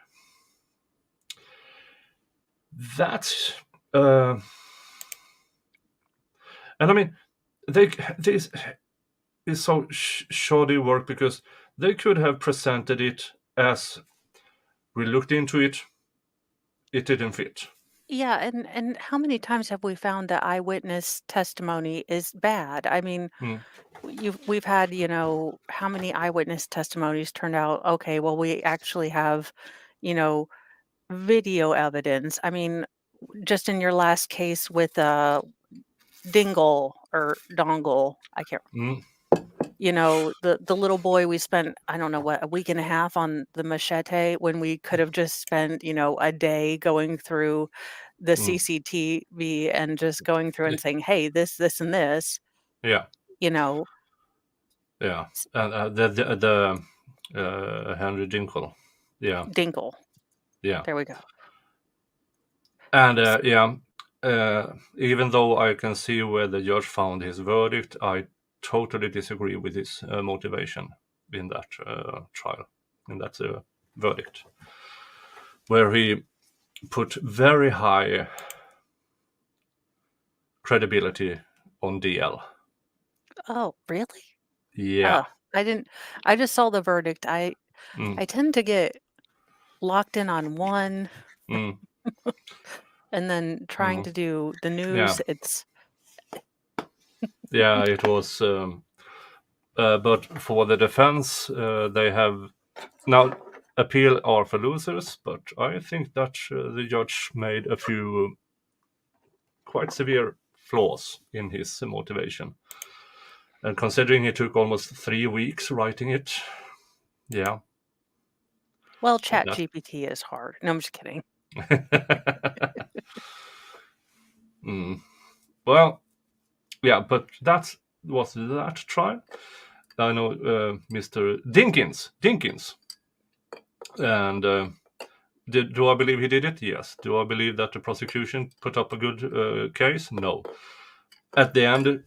That's and I mean, this is so shoddy work because they could have presented it as we looked into it, it didn't fit. Yeah, and how many times have we found that eyewitness testimony is bad? I mean, Mm, we've had, how many eyewitness testimonies turned out, okay, well, we actually have, you know, video evidence. I mean, just in your last case with Dingle or Dongle, I can't, mm, the little boy, we spent, I don't know what, a week and a half on the machete when we could have just spent, a day going through the mm. CCTV and just going through and saying, "Hey, this, and this," Yeah, you know, yeah. s- And the Henry Dinkle. Yeah, Dingle. yeah. There we go. And S- yeah, even though I can see where the judge found his verdict, I totally disagree with his motivation in that trial, in that verdict, where he put very high credibility on DL. Oh, really? Yeah. Oh, I didn't. I just saw the verdict. Mm, I tend to get locked in on one, mm, and then trying mm. to do the Yeah. news. It's Yeah, it was. But for the defense, they have now appeal are for losers. But I think that the judge made a few quite severe flaws in his motivation. And considering it took almost 3 weeks writing it, yeah, well, Chat that. GPT is hard. No, I'm just kidding. Mm. Well, yeah, but that was that trial. I know Mr. Dinkins, and do I believe he did it? Yes. Do I believe that the prosecution put up a good case? No. At the end,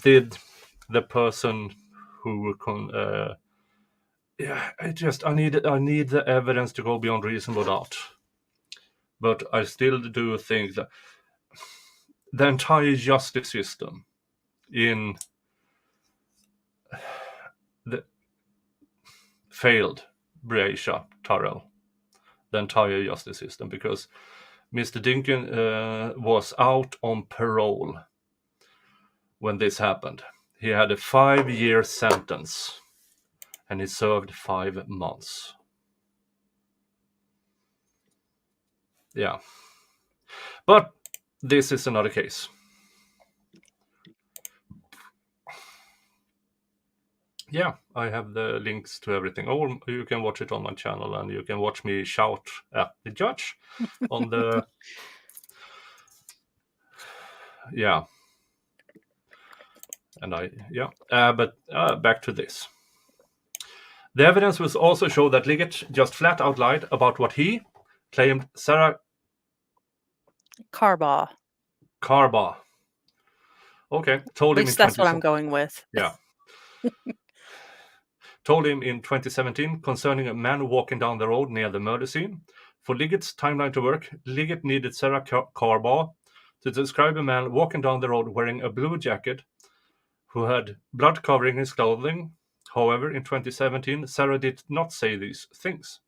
did the person who yeah, I need the evidence to go beyond reasonable doubt. But I still do think that the entire justice system in the failed Breisha Tyrell, the entire justice system, because Mr. Dinkin was out on parole when this happened. He had a 5-year sentence and he served 5 months. Yeah. But this is another case. Yeah, I have the links to everything. Or you can watch it on my channel and you can watch me shout at the judge on the. Yeah. And but back to this. The evidence was also show that Liggett just flat out lied about what he claimed Sarah Carbaugh. Carbaugh. Okay, At least that's what I'm going with. yeah, told him in 2017 concerning a man walking down the road near the murder scene. For Liggett's timeline to work, Liggett needed Sarah Carbaugh to describe a man walking down the road wearing a blue jacket who had blood covering his clothing. However, in 2017, Sarah did not say these things.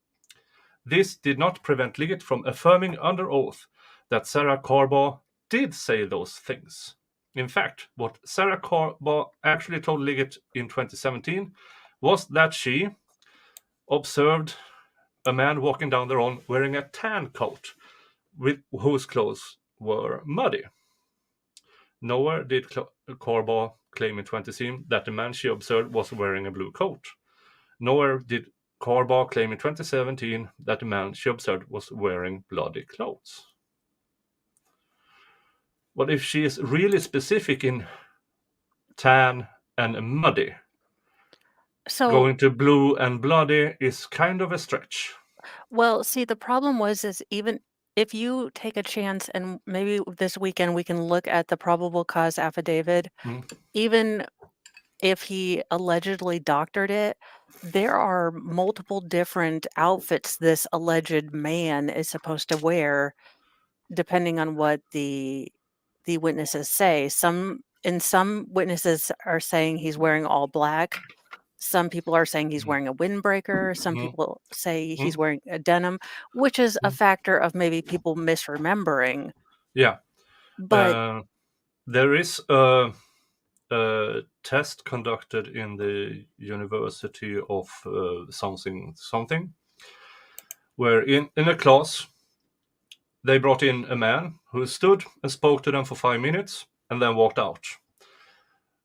This did not prevent Liggett from affirming under oath that Sarah Carbaugh did say those things. In fact, what Sarah Carbaugh actually told Liggett in 2017 was that she observed a man walking down the road wearing a tan coat with whose clothes were muddy. Nowhere did Carbaugh claim in 2017 that the man she observed was wearing a blue coat. Nowhere did Carbaugh claim in 2017 that the man she observed was wearing bloody clothes. But if she is really specific in tan and muddy, So, going to blue and bloody is kind of a stretch. well, see, the problem is even if you take a chance and maybe this weekend we can look at the probable cause affidavit, Mm, even if he allegedly doctored it, there are multiple different outfits this alleged man is supposed to wear depending on what the witnesses say. Some witnesses are saying he's wearing all black. Some people are saying he's Mm, wearing a windbreaker. Some mm, people say he's mm, wearing a denim, which is a mm. factor of maybe people misremembering. Yeah. But Uh, there is a test conducted in the University of something, where in a class they brought in a man who stood and spoke to them for 5 minutes and then walked out.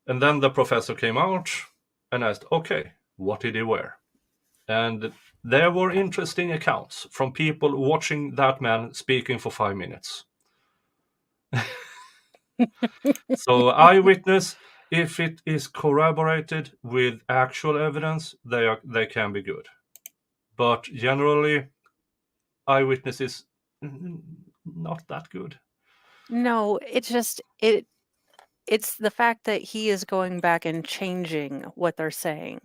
And then the professor came out and asked, "Okay, what did he wear?" And there were interesting accounts from people watching that man speaking for 5 minutes. So eyewitness, if it is corroborated with actual evidence, they can be good. But generally, eyewitness is not that good. no, it's the fact that he is going back and changing what they're saying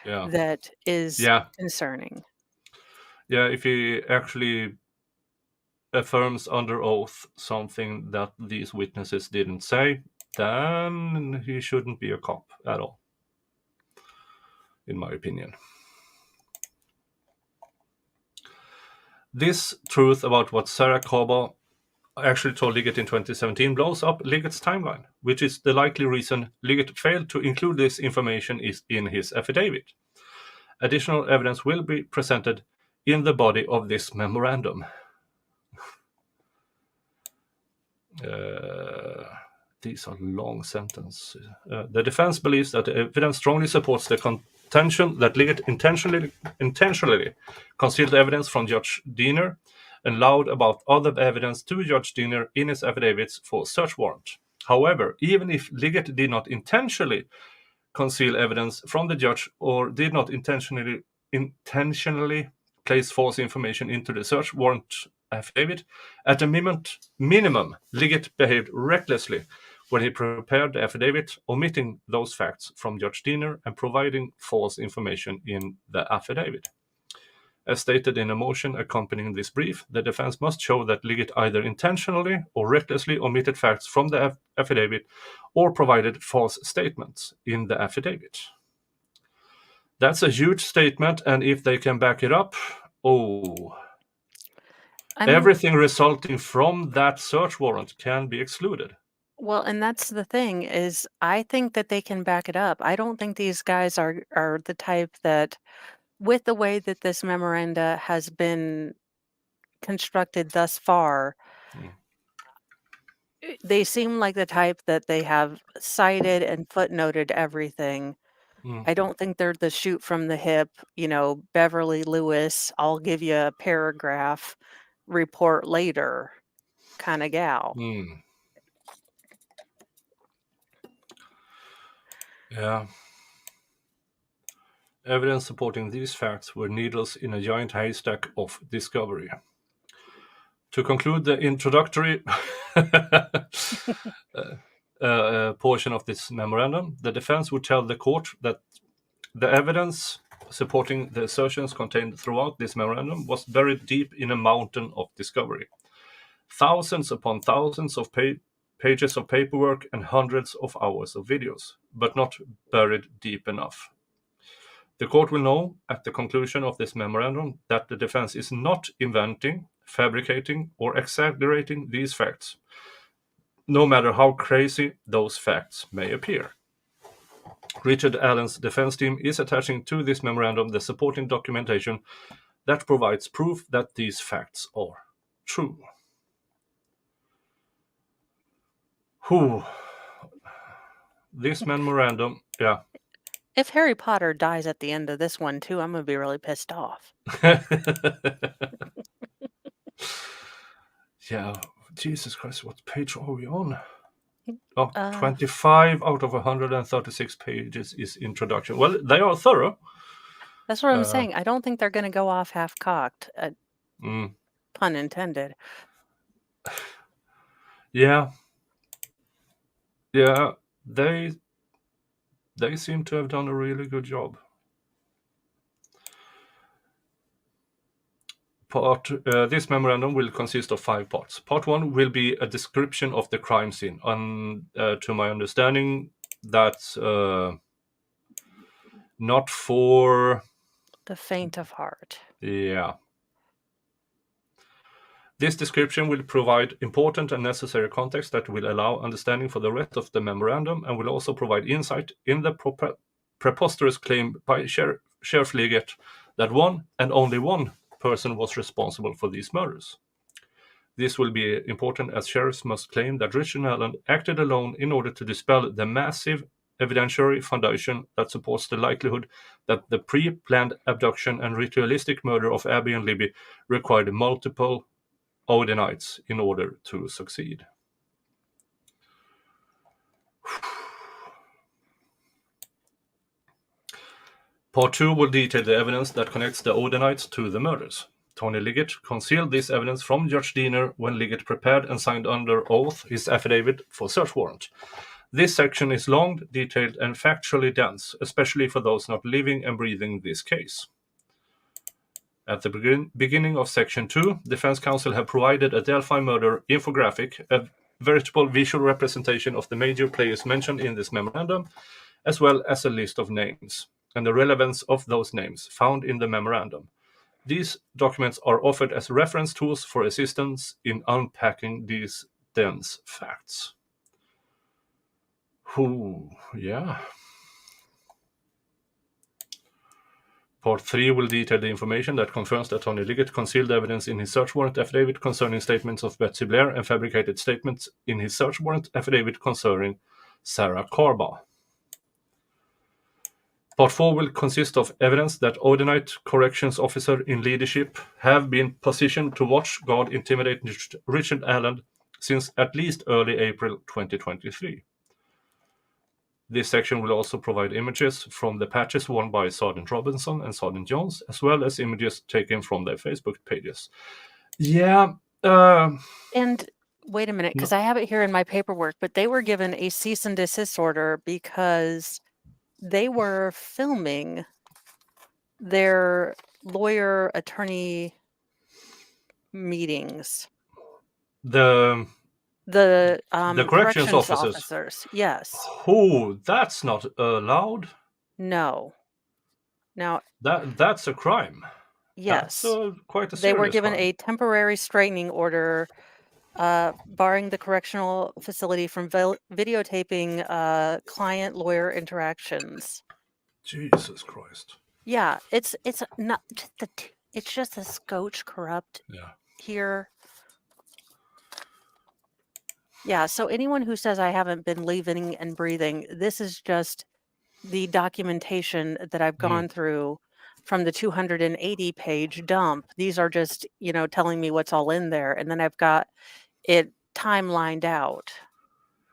Yeah, that is yeah, concerning. yeah. If he actually affirms under oath something that these witnesses didn't say, then he shouldn't be a cop at all, in my opinion. This truth about what Sarah Kaba actually told Liggett in 2017 blows up Liggett's timeline, which is the likely reason Liggett failed to include this information is in his affidavit. Additional evidence will be presented in the body of this memorandum. Uh, these are long sentences. The defense believes that the evidence strongly supports the contention that Liggett intentionally concealed evidence from Judge Diener and lied about other evidence to Judge Diener in his affidavits for search warrant. However, even if Liggett did not intentionally conceal evidence from the judge or did not intentionally place false information into the search warrant affidavit, at a minimum, Liggett behaved recklessly when he prepared the affidavit, omitting those facts from Judge Diener and providing false information in the affidavit. As stated in a motion accompanying this brief, the defense must show that Liggett either intentionally or recklessly omitted facts from the affidavit or provided false statements in the affidavit. That's a huge statement, and if they can back it up, oh, I mean, everything resulting from that search warrant can be excluded. well, and that's the thing is I think that they can back it up. I don't think these guys are the type that with the way that this memoranda has been constructed thus far, Mm, they seem like the type that they have cited and footnoted everything. mm, I don't think they're the shoot from the hip, Beverly Lewis, I'll give you a paragraph, report later kind of gal. mm. Yeah. Evidence supporting these facts were needles in a giant haystack of discovery. To conclude the introductory portion of this memorandum, the defense would tell the court that the evidence supporting the assertions contained throughout this memorandum was buried deep in a mountain of discovery. Thousands upon thousands of pages of paperwork and hundreds of hours of videos, but not buried deep enough. The court will know at the conclusion of this memorandum that the defense is not inventing, fabricating, or exaggerating these facts, no matter how crazy those facts may appear. Richard Allen's defense team is attaching to this memorandum the supporting documentation that provides proof that these facts are true. Whew. This memorandum, yeah. If Harry Potter dies at the end of this one too, I'm gonna be really pissed off. Yeah, Jesus Christ, what page are we on? Oh, Uh, 25 out of 136 pages is introduction. Well, they are thorough. that's what I'm Uh, saying. I don't think they're gonna go off half-cocked, mm, pun intended. yeah, yeah, they seem to have done a really good job. This memorandum will consist of 5 parts. Part 1 will be a description of the crime scene. And to my understanding, that's not for the faint of heart. Yeah. This description will provide important and necessary context that will allow understanding for the rest of the memorandum and will also provide insight in the preposterous claim by Sheriff Liggett that one and only one person was responsible for these murders. This will be important as sheriffs must claim that Richard Allen acted alone in order to dispel the massive evidentiary foundation that supports the likelihood that the pre-planned abduction and ritualistic murder of Abby and Libby required multiple Odinites in order to succeed. Part 2 will detail the evidence that connects the Odinites to the murders. Tony Liggett concealed this evidence from Judge Diener when Liggett prepared and signed under oath his affidavit for search warrant. This section is long, detailed, and factually dense, especially for those not living and breathing this case. At the beginning of Section 2, Defense Counsel have provided a Delphi murder infographic, a veritable visual representation of the major players mentioned in this memorandum, as well as a list of names and the relevance of those names found in the memorandum. These documents are offered as reference tools for assistance in unpacking these dense facts. Yeah. Part 3 will detail the information that confirms that Tony Liggett concealed evidence in his search warrant affidavit concerning statements of Betsy Blair and fabricated statements in his search warrant affidavit concerning Sarah Carba. Part 4 will consist of evidence that Odinite corrections officer in leadership have been positioned to watch guard intimidate Richard Allen since at least early April 2023. This section will also provide images from the patches worn by Sergeant Robinson and Sergeant Jones, as well as images taken from their Facebook pages. Yeah. And wait a minute, because I have it here in my paperwork, but they were given a cease and desist order because they were filming their lawyer attorney meetings. The Corrections officers. officers. Yes. Oh, that's not allowed. No. Now, that's a crime. yes. That's quite a serious They were given crime. a temporary straightening order barring the correctional facility from videotaping client lawyer interactions. Jesus Christ. Yeah, it's not it's just a scotch corrupt here. Yeah, so anyone who says I haven't been living and breathing, this is just the documentation that I've gone through from the 280-page dump. These are just, telling me what's all in there, and then I've got it timelined out.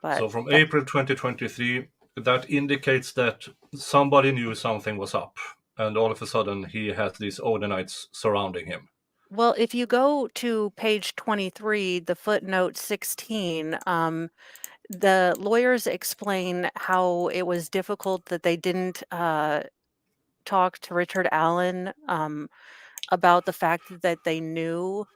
But so from April 2023, that indicates that somebody knew something was up, and all of a sudden he has these Odinites surrounding him. Well, if you go to page 23, the footnote 16, the lawyers explain how it was difficult that they didn't talk to Richard Allen about the fact that they knew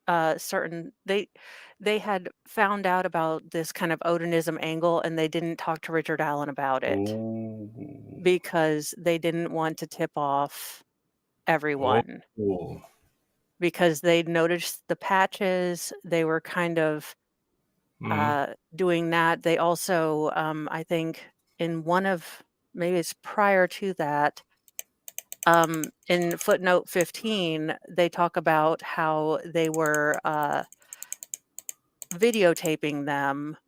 they had found out about this kind of Odinism angle, and they didn't talk to Richard Allen about it because they didn't want to tip off everyone. Because they'd noticed the patches, they were kind of doing that. They also, I think in one of, maybe it's prior to that, in footnote 15, they talk about how they were videotaping them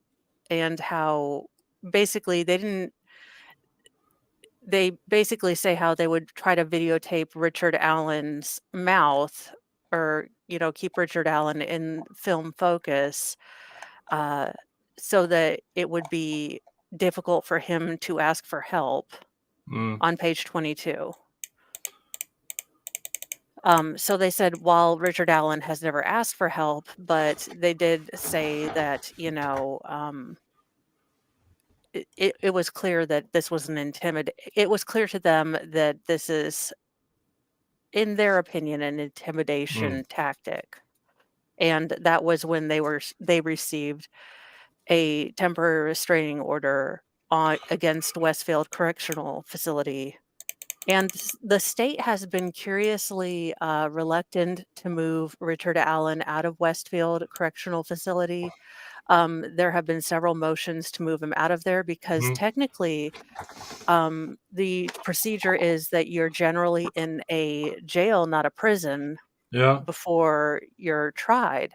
and how basically they basically say how they would try to videotape Richard Allen's mouth or, keep Richard Allen in film focus so that it would be difficult for him to ask for help on page 22. So they said, while Richard Allen has never asked for help, but they did say that, it was clear that this was it was clear to them that this is, in their opinion, an intimidation tactic. And that was when they received a temporary restraining order against Westfield Correctional Facility And the state has been curiously reluctant to move Richard Allen out of Westfield Correctional Facility. There have been several motions to move him out of there because Mhm. technically, the procedure is that you're generally in a jail, not a prison, Yeah. before you're tried.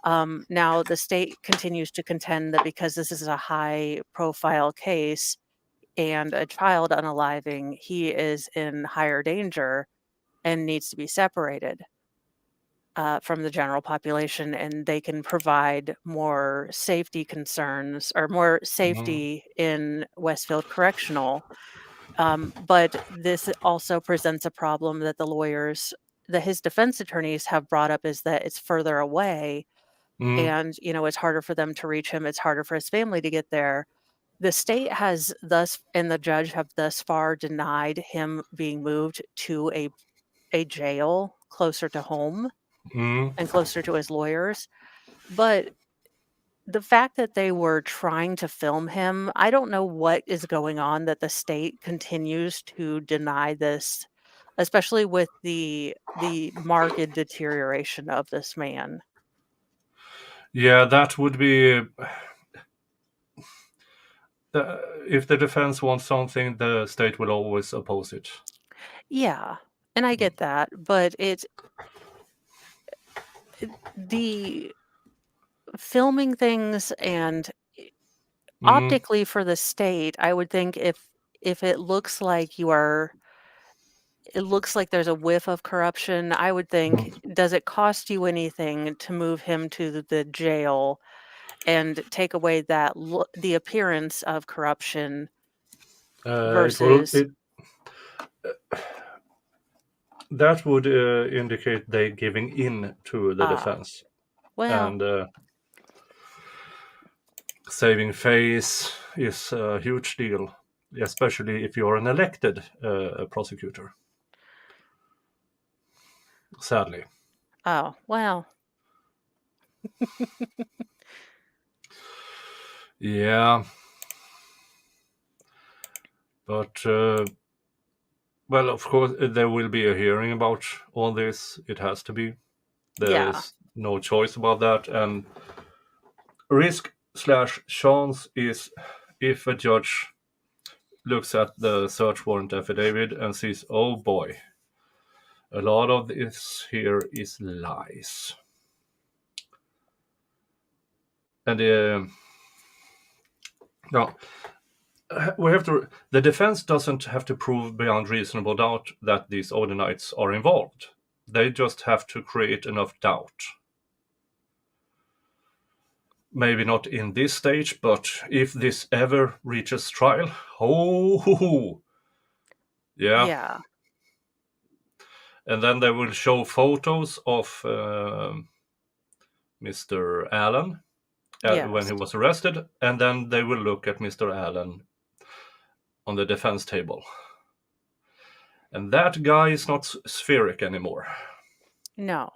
Now, the state continues to contend that because this is a high profile case and a child unaliving, he is in higher danger and needs to be separated from the general population, and they can provide more safety concerns or more Mhm. safety in Westfield Correctional. But this also presents a problem that the lawyers, that his defense attorneys have brought up, is that it's further away Mhm. and, it's harder for them to reach him. It's harder for his family to get there. The state has thus, and the judge have thus far denied him being moved to a jail closer to home Mhm. and closer to his lawyers. But the fact that they were trying to film him, I don't know what is going on that the state continues to deny this, especially with the marked deterioration of this man. Yeah, that would be if the defense wants something, the state will always oppose it. Yeah, and I get that, but the filming things and Mm. optically for the state, I would think if it looks like you are, it looks like there's a whiff of corruption, I would think, Mhm. does it cost you anything to move him to the jail and take away the appearance of corruption It will versus it that would indicate they giving in to the ah, defense well, and saving face is a huge deal, especially if you're an elected prosecutor. Sadly, oh, well, yeah, but well, of course, there will be a hearing about all this. It has to be. There yeah, is no choice about that. And risk slash chance is if a judge looks at the search warrant affidavit and sees, oh boy, a lot of this here is lies. And no, we have to. The defense doesn't have to prove beyond reasonable doubt that these Odinites are involved. They just have to create enough doubt. Maybe not in this stage, but if this ever reaches trial, oh, yeah. yeah, And then they will show photos of Mr. Allen when yes, he was arrested, and then they will look at Mr. Allen on the defense table. And that guy is not spheric anymore. no.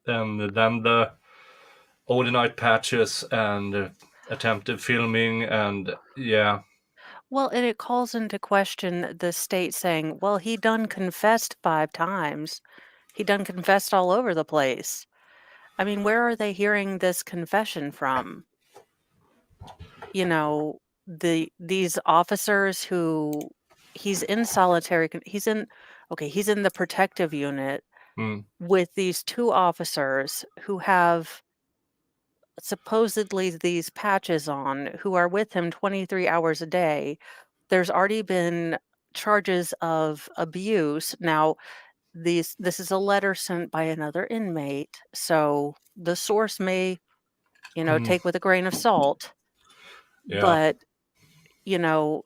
And then the Odinite patches and attempted filming, and yeah. Well, and it calls into question the state saying, well, he done confessed 5 times. He done confessed all over the place. I mean, where are they hearing this confession from? These officers who he's in solitary he's in, okay, he's in the protective unit Mm, with these 2 officers who have supposedly these patches on, who are with him 23 hours a day. There's already been charges of abuse. Now, this is a letter sent by another inmate, so the source may, mm, take with a grain of salt, yeah. but,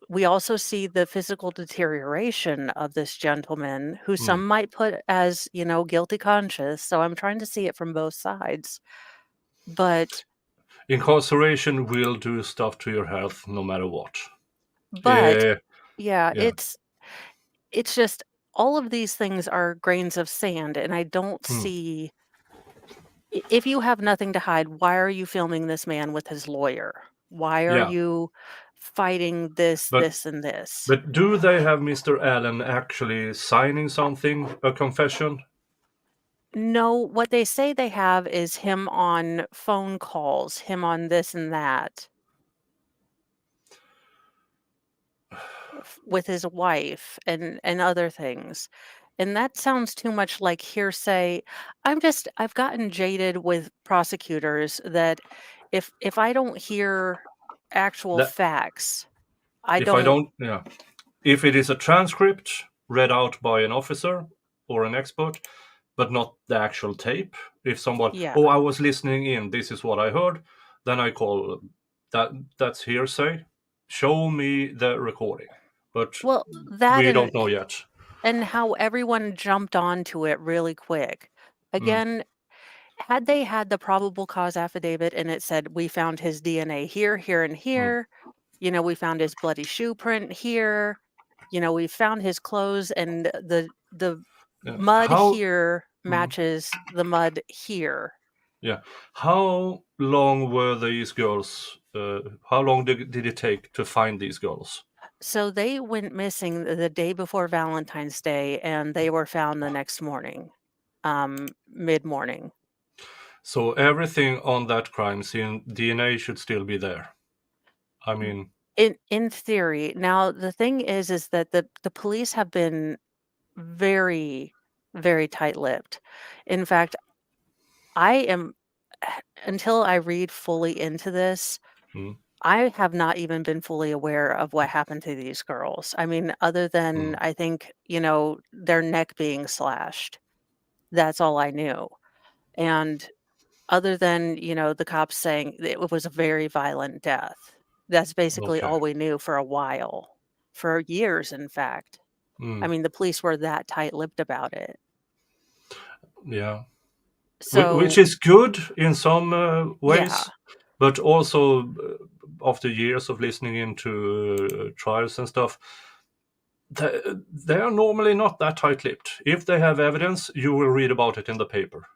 we also see the physical deterioration of this gentleman who Mm. some might put as, guilty conscious, so I'm trying to see it from both sides. But Incarceration will do stuff to your health no matter what. but Yeah, yeah, yeah. it's just all of these things are grains of sand, and I don't Mm, see, if you have nothing to hide, why are you filming this man with his lawyer? Why are yeah. you fighting this, But this, and this. but do they have Mr. Allen actually signing something, a confession? No, what they say they have is him on phone calls, him on this and that with his wife and other things. And that sounds too much like hearsay. I've gotten jaded with prosecutors that if I don't hear actual That facts, I if I don't. don't, yeah, if it is a transcript read out by an officer or an expert, but not the actual tape. If someone, Yeah. oh, I was listening in, this is what I heard, then I call that. That's hearsay. Show me the recording. But Well, that we don't know yet. and how everyone jumped onto it really quick. Mm, Again, had they had the probable cause affidavit and it said, "We found his DNA here, here, and mm, here," we found his bloody shoe print here, we found his clothes and the yeah. mud How? here Mm, matches the mud here. yeah. How long were these girls? How long did it take to find these girls? So they went missing the day before Valentine's Day and they were found the next morning, mid-morning. So everything on that crime scene, DNA should still be there. I mean, In theory. Now, the thing is that the police have been very, very tight-lipped. In fact, I am until I read fully into this, mm, I have not even been fully aware of what happened to these girls. I mean, other than mm, I think, their neck being slashed. That's all I knew. And other than, the cops saying it was a very violent death. That's basically okay. all we knew for a while. For years, in fact. I Mm, mean, the police were that tight-lipped about it. yeah. Which So, is good in some yeah. ways, but also after years of listening into trials and stuff, they are normally not that tight-lipped. If they have evidence, you will read about it in the paper.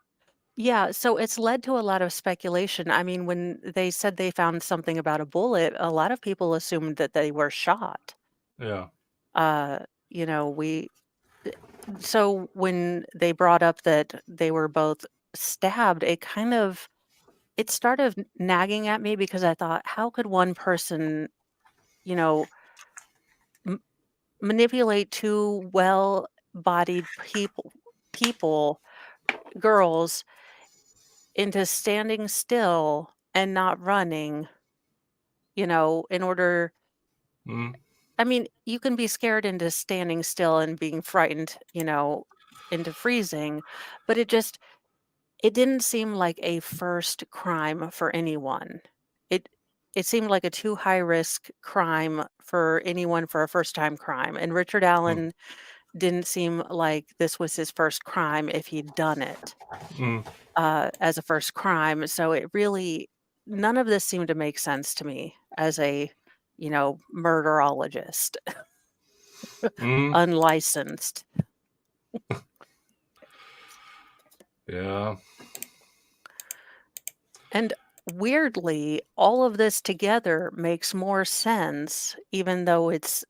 Yeah, so it's led to a lot of speculation. I mean, when they said they found something about a bullet, a lot of people assumed that they were shot. Yeah. Uh, you know, we so when they brought up that they were both stabbed, it started nagging at me because I thought, how could one person, you know, m manipulate two well-bodied people, girls, into standing still and not running, in order. Mm, I mean, you can be scared into standing still and being frightened, into freezing, but it didn't seem like a first crime for anyone. It it seemed like a too high risk crime for anyone for a first time crime. And Richard mm, Allen didn't seem like this was his first crime if he'd done it mm, as a first crime. So none of this seemed to make sense to me as a, murderologist, mm, unlicensed. yeah. And weirdly, all of this together makes more sense, even though it's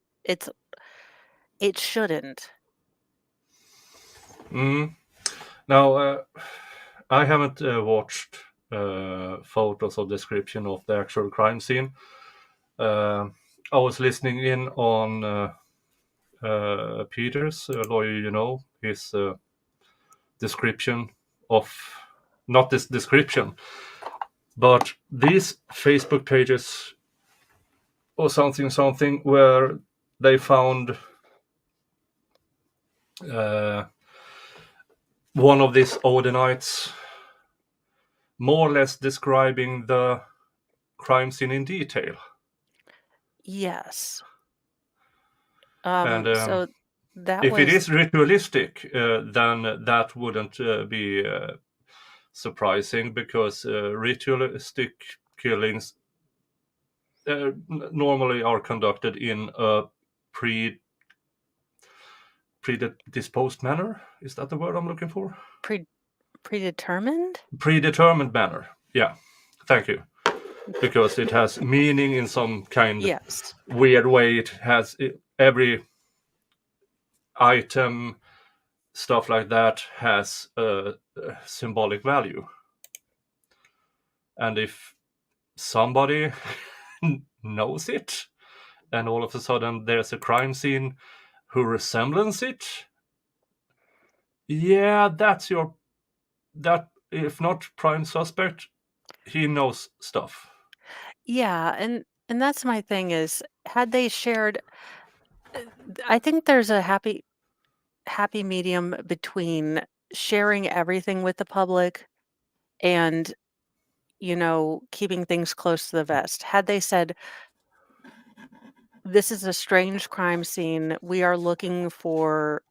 it shouldn't. Mm. Now, I haven't watched photos or description of the actual crime scene. Uh, I was listening in on Peter's lawyer, his description of not this description, but these Facebook pages or something where they found uh, one of these Odinites more or less describing the crime scene in detail. Yes. And So that if it was is ritualistic, then that wouldn't be surprising because ritualistic killings normally are conducted in a pre predisposed manner. Is that the word I'm looking for? predetermined. Predetermined manner. Yeah, thank you. because it has meaning in some kind Yes. weird way. It has every item, stuff like that, has a symbolic value. And if somebody knows it, and all of a sudden there's a crime scene who resembles it, yeah, that's your that if not prime suspect, he knows stuff. Yeah, and that's my thing is had they shared I think there's a happy medium between sharing everything with the public and, keeping things close to the vest. Had they said, "This is a strange crime scene. We are looking for"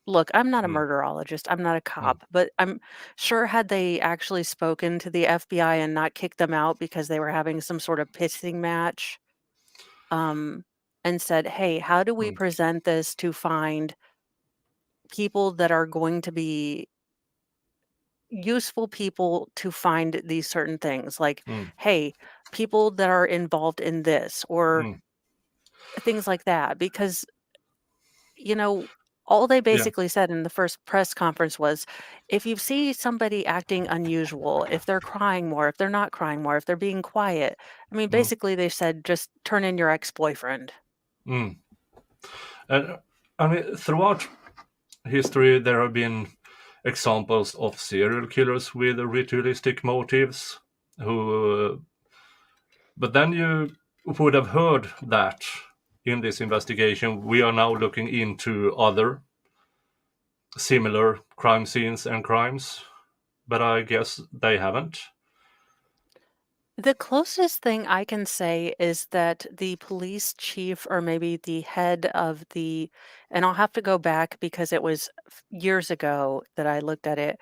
Look, I'm not a Mm, murderologist, I'm not a mm, cop, but I'm sure had they actually spoken to the FBI and not kicked them out because they were having some sort of pissing match, um, and said, "Hey, how do we mm, present this to find people that are going to be useful people to find these certain things?" Like, mm, "Hey, people that are involved in this," or mm. things like that, because you know, all they Yeah. basically said in the first press conference was, if you see somebody acting unusual, if they're crying more, if they're not crying more, if they're being quiet, I mean, Mm, basically they said, just turn in your ex-boyfriend. mm. And I mean, throughout history, there have been examples of serial killers with ritualistic motives who but then you would have heard that in this investigation we are now looking into other similar crime scenes and crimes, but I guess they haven't. The closest thing I can say is that the police chief or maybe the head of and I'll have to go back because it was years ago that I looked at it.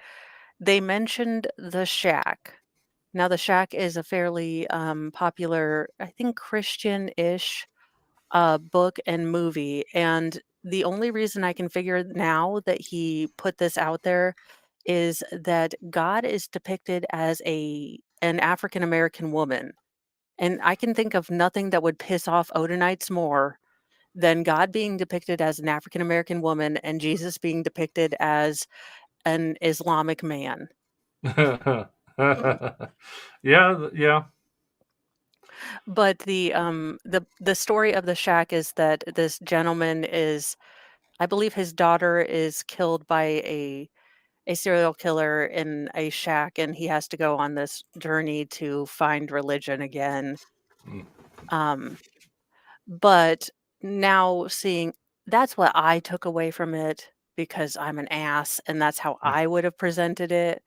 They mentioned the shack. Now, the shack is a fairly popular, I think, Christian-ish book and movie. And the only reason I can figure now that he put this out there is that God is depicted as an African American woman. And I can think of nothing that would piss off Odinites more than God being depicted as an African American woman and Jesus being depicted as an Islamic man. Yeah, yeah. But the story of the shack is that this gentleman is I believe his daughter is killed by a serial killer in a shack, and he has to go on this journey to find religion again. Mm, Um, but now seeing that's what I took away from it because I'm an ass, and that's how mm, I would have presented it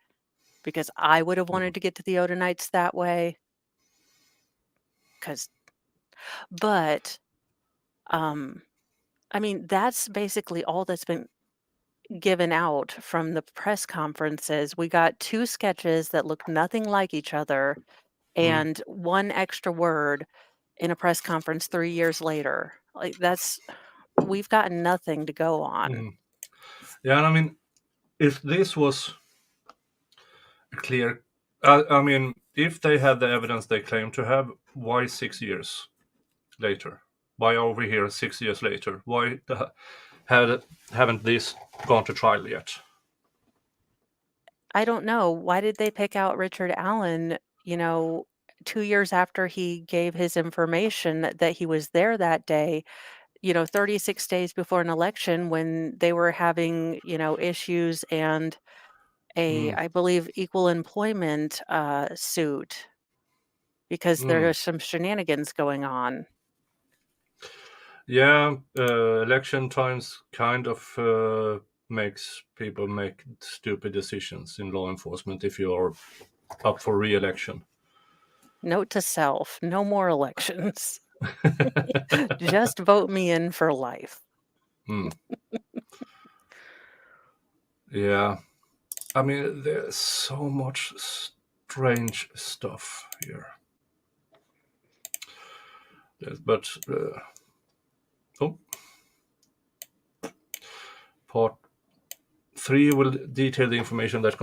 because I would have mm, wanted to get to the Odinites that way. Because, but um, I mean, that's basically all that's been given out from the press conferences. We got 2 sketches that looked nothing like each other mm, and 1 extra word in a press conference 3 years later. Like, that's we've got nothing to go on. mm. Yeah, and I mean, if this was a clear, I mean, if they had the evidence they claim to have, why 6 years later? Why over here 6 years later? Why had haven't this gone to trial yet? I don't know, why did they pick out Richard Allen, 2 years after he gave his information that he was there that day, 36 days before an election when they were having, issues and Mm, I believe, equal employment, suit because there mm. are some shenanigans going on. Yeah, election times kind of makes people make stupid decisions in law enforcement if you're up for re-election. Note to self, no more elections. Just vote me in for life. Hmm. Yeah, I mean, there's so much strange stuff here. But oh, part 3 will detail the information that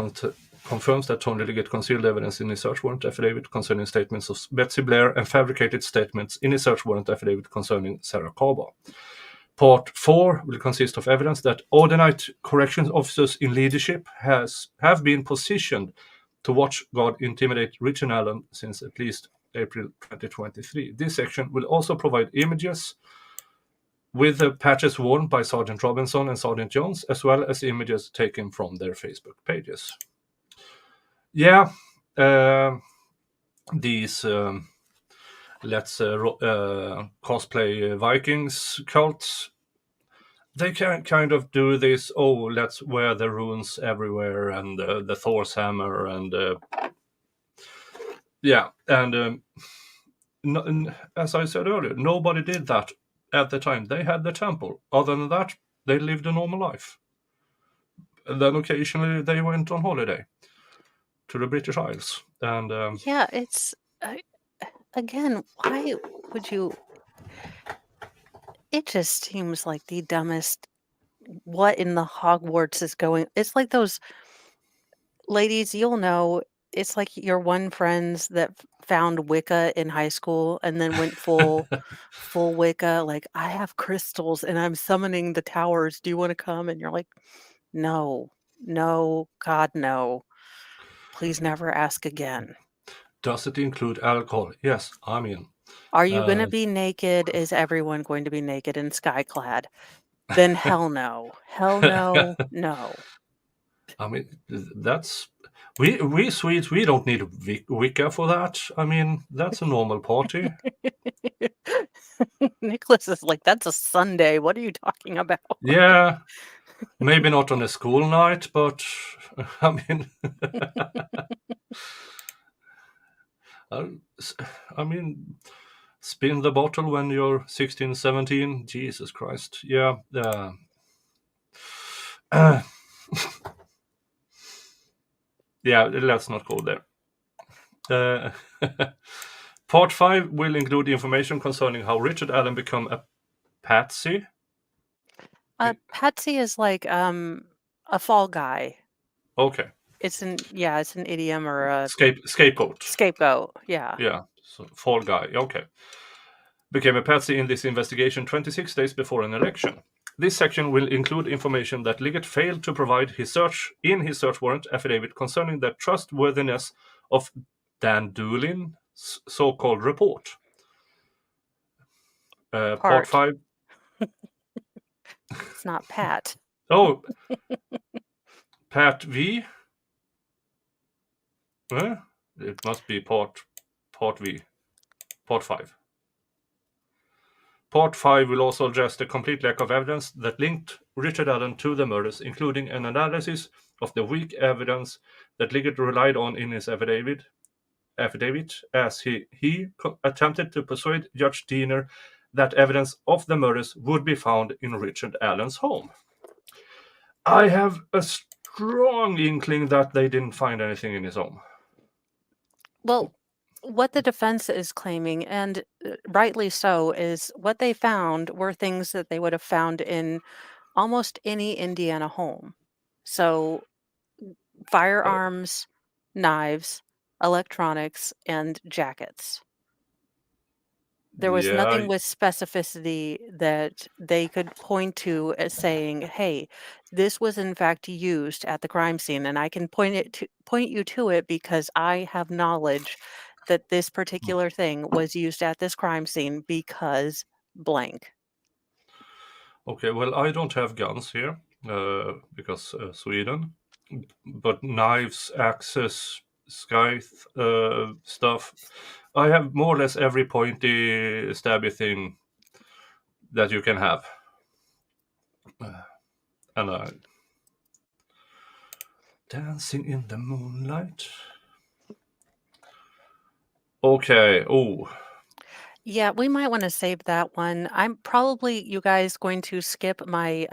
confirms that Tony Liggett concealed evidence in his search warrant affidavit concerning statements of Betsy Blair and fabricated statements in his search warrant affidavit concerning Sarah Kaba. Part 4 will consist of evidence that overnight corrections officers in leadership have been positioned to watch guard intimidate Richard Allen since at least April 2023. This section will also provide images with the patches worn by Sergeant Robinson and Sergeant Jones, as well as images taken from their Facebook pages. Yeah, these let's cosplay Vikings cults, they can kind of do this. Oh, let's wear the runes everywhere and the Thor's hammer and yeah, and as I said earlier, nobody did that at the time. They had the temple. Other than that, they lived a normal life. And then occasionally they went on holiday to the British Isles. And Yeah, it's again, why would you? It just seems like the dumbest. What in the Hogwarts is going? It's like those ladies, you'll know. It's like your one friends that found Wicca in high school and then went full Wicca. Like, I have crystals and I'm summoning the towers. Do you want to come? And you're like, no, no, God, no. Please never ask again. does it include alcohol? Yes, I'm in. Are you going to be naked? Is everyone going to be naked and skyclad? Then hell no. Hell no, no. I mean, that's we Swedes. We don't need Wicca for that. I mean, that's a normal party. Nicholas is like, that's a Sunday. What are you talking about? Yeah, maybe not on a school night, but I mean, I mean, spin the bottle when you're 16, 17. Jesus Christ. Yeah. Yeah, let's not go there. Part 5 will include information concerning how Richard Allen became a patsy. Patsy is like a fall guy. Okay. It's an idiom or a Scapegoat. scapegoat. Yeah. Yeah. So fall guy. Okay. Became a patsy in this investigation 26 days before an election. This section will include information that Liggett failed to provide his search warrant affidavit concerning the trustworthiness of Dan Doolin's so-called report. Part 5. It's not Pat. Oh, Pat V. It must be part V. Part 5. Part 5 will also address the complete lack of evidence that linked Richard Allen to the murders, including an analysis of the weak evidence that Liggett relied on in his affidavit as he attempted to persuade Judge Diener that evidence of the murders would be found in Richard Allen's home. I have a strong inkling that they didn't find anything in his home. Well, what the defense is claiming, and rightly so, is what they found were things that they would have found in almost any Indiana home. So firearms, knives, electronics, and jackets. There was Yeah, nothing with specificity that they could point to as saying, "Hey, this was in fact used at the crime scene," and I can point you to it because I have knowledge that this particular thing was used at this crime scene because blank. okay, well, I don't have guns here because Sweden, but knives, axes, scythe stuff. I have more or less every pointy, stabby thing that you can have. And dancing in the moonlight. Okay. Oh, Yeah, we might want to save that one. I'm probably, you guys, going to skip my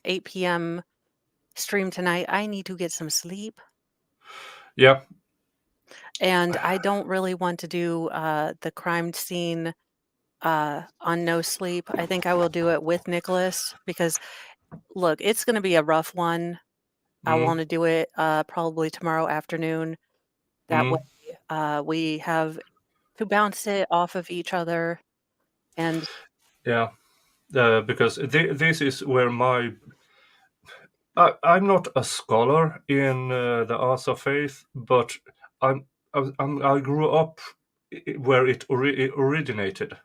8 p.m. stream tonight. I need to get some sleep. yeah. And I don't really want to do the crime scene on no sleep. I think I will do it with Nicholas because, look, it's going to be a rough one. I mm, wanna do it, probably tomorrow afternoon. That way, mm. we have to bounce it off of each other, and Yeah, because this is where I'm not a scholar in the Asa faith, but I grew up where it originated,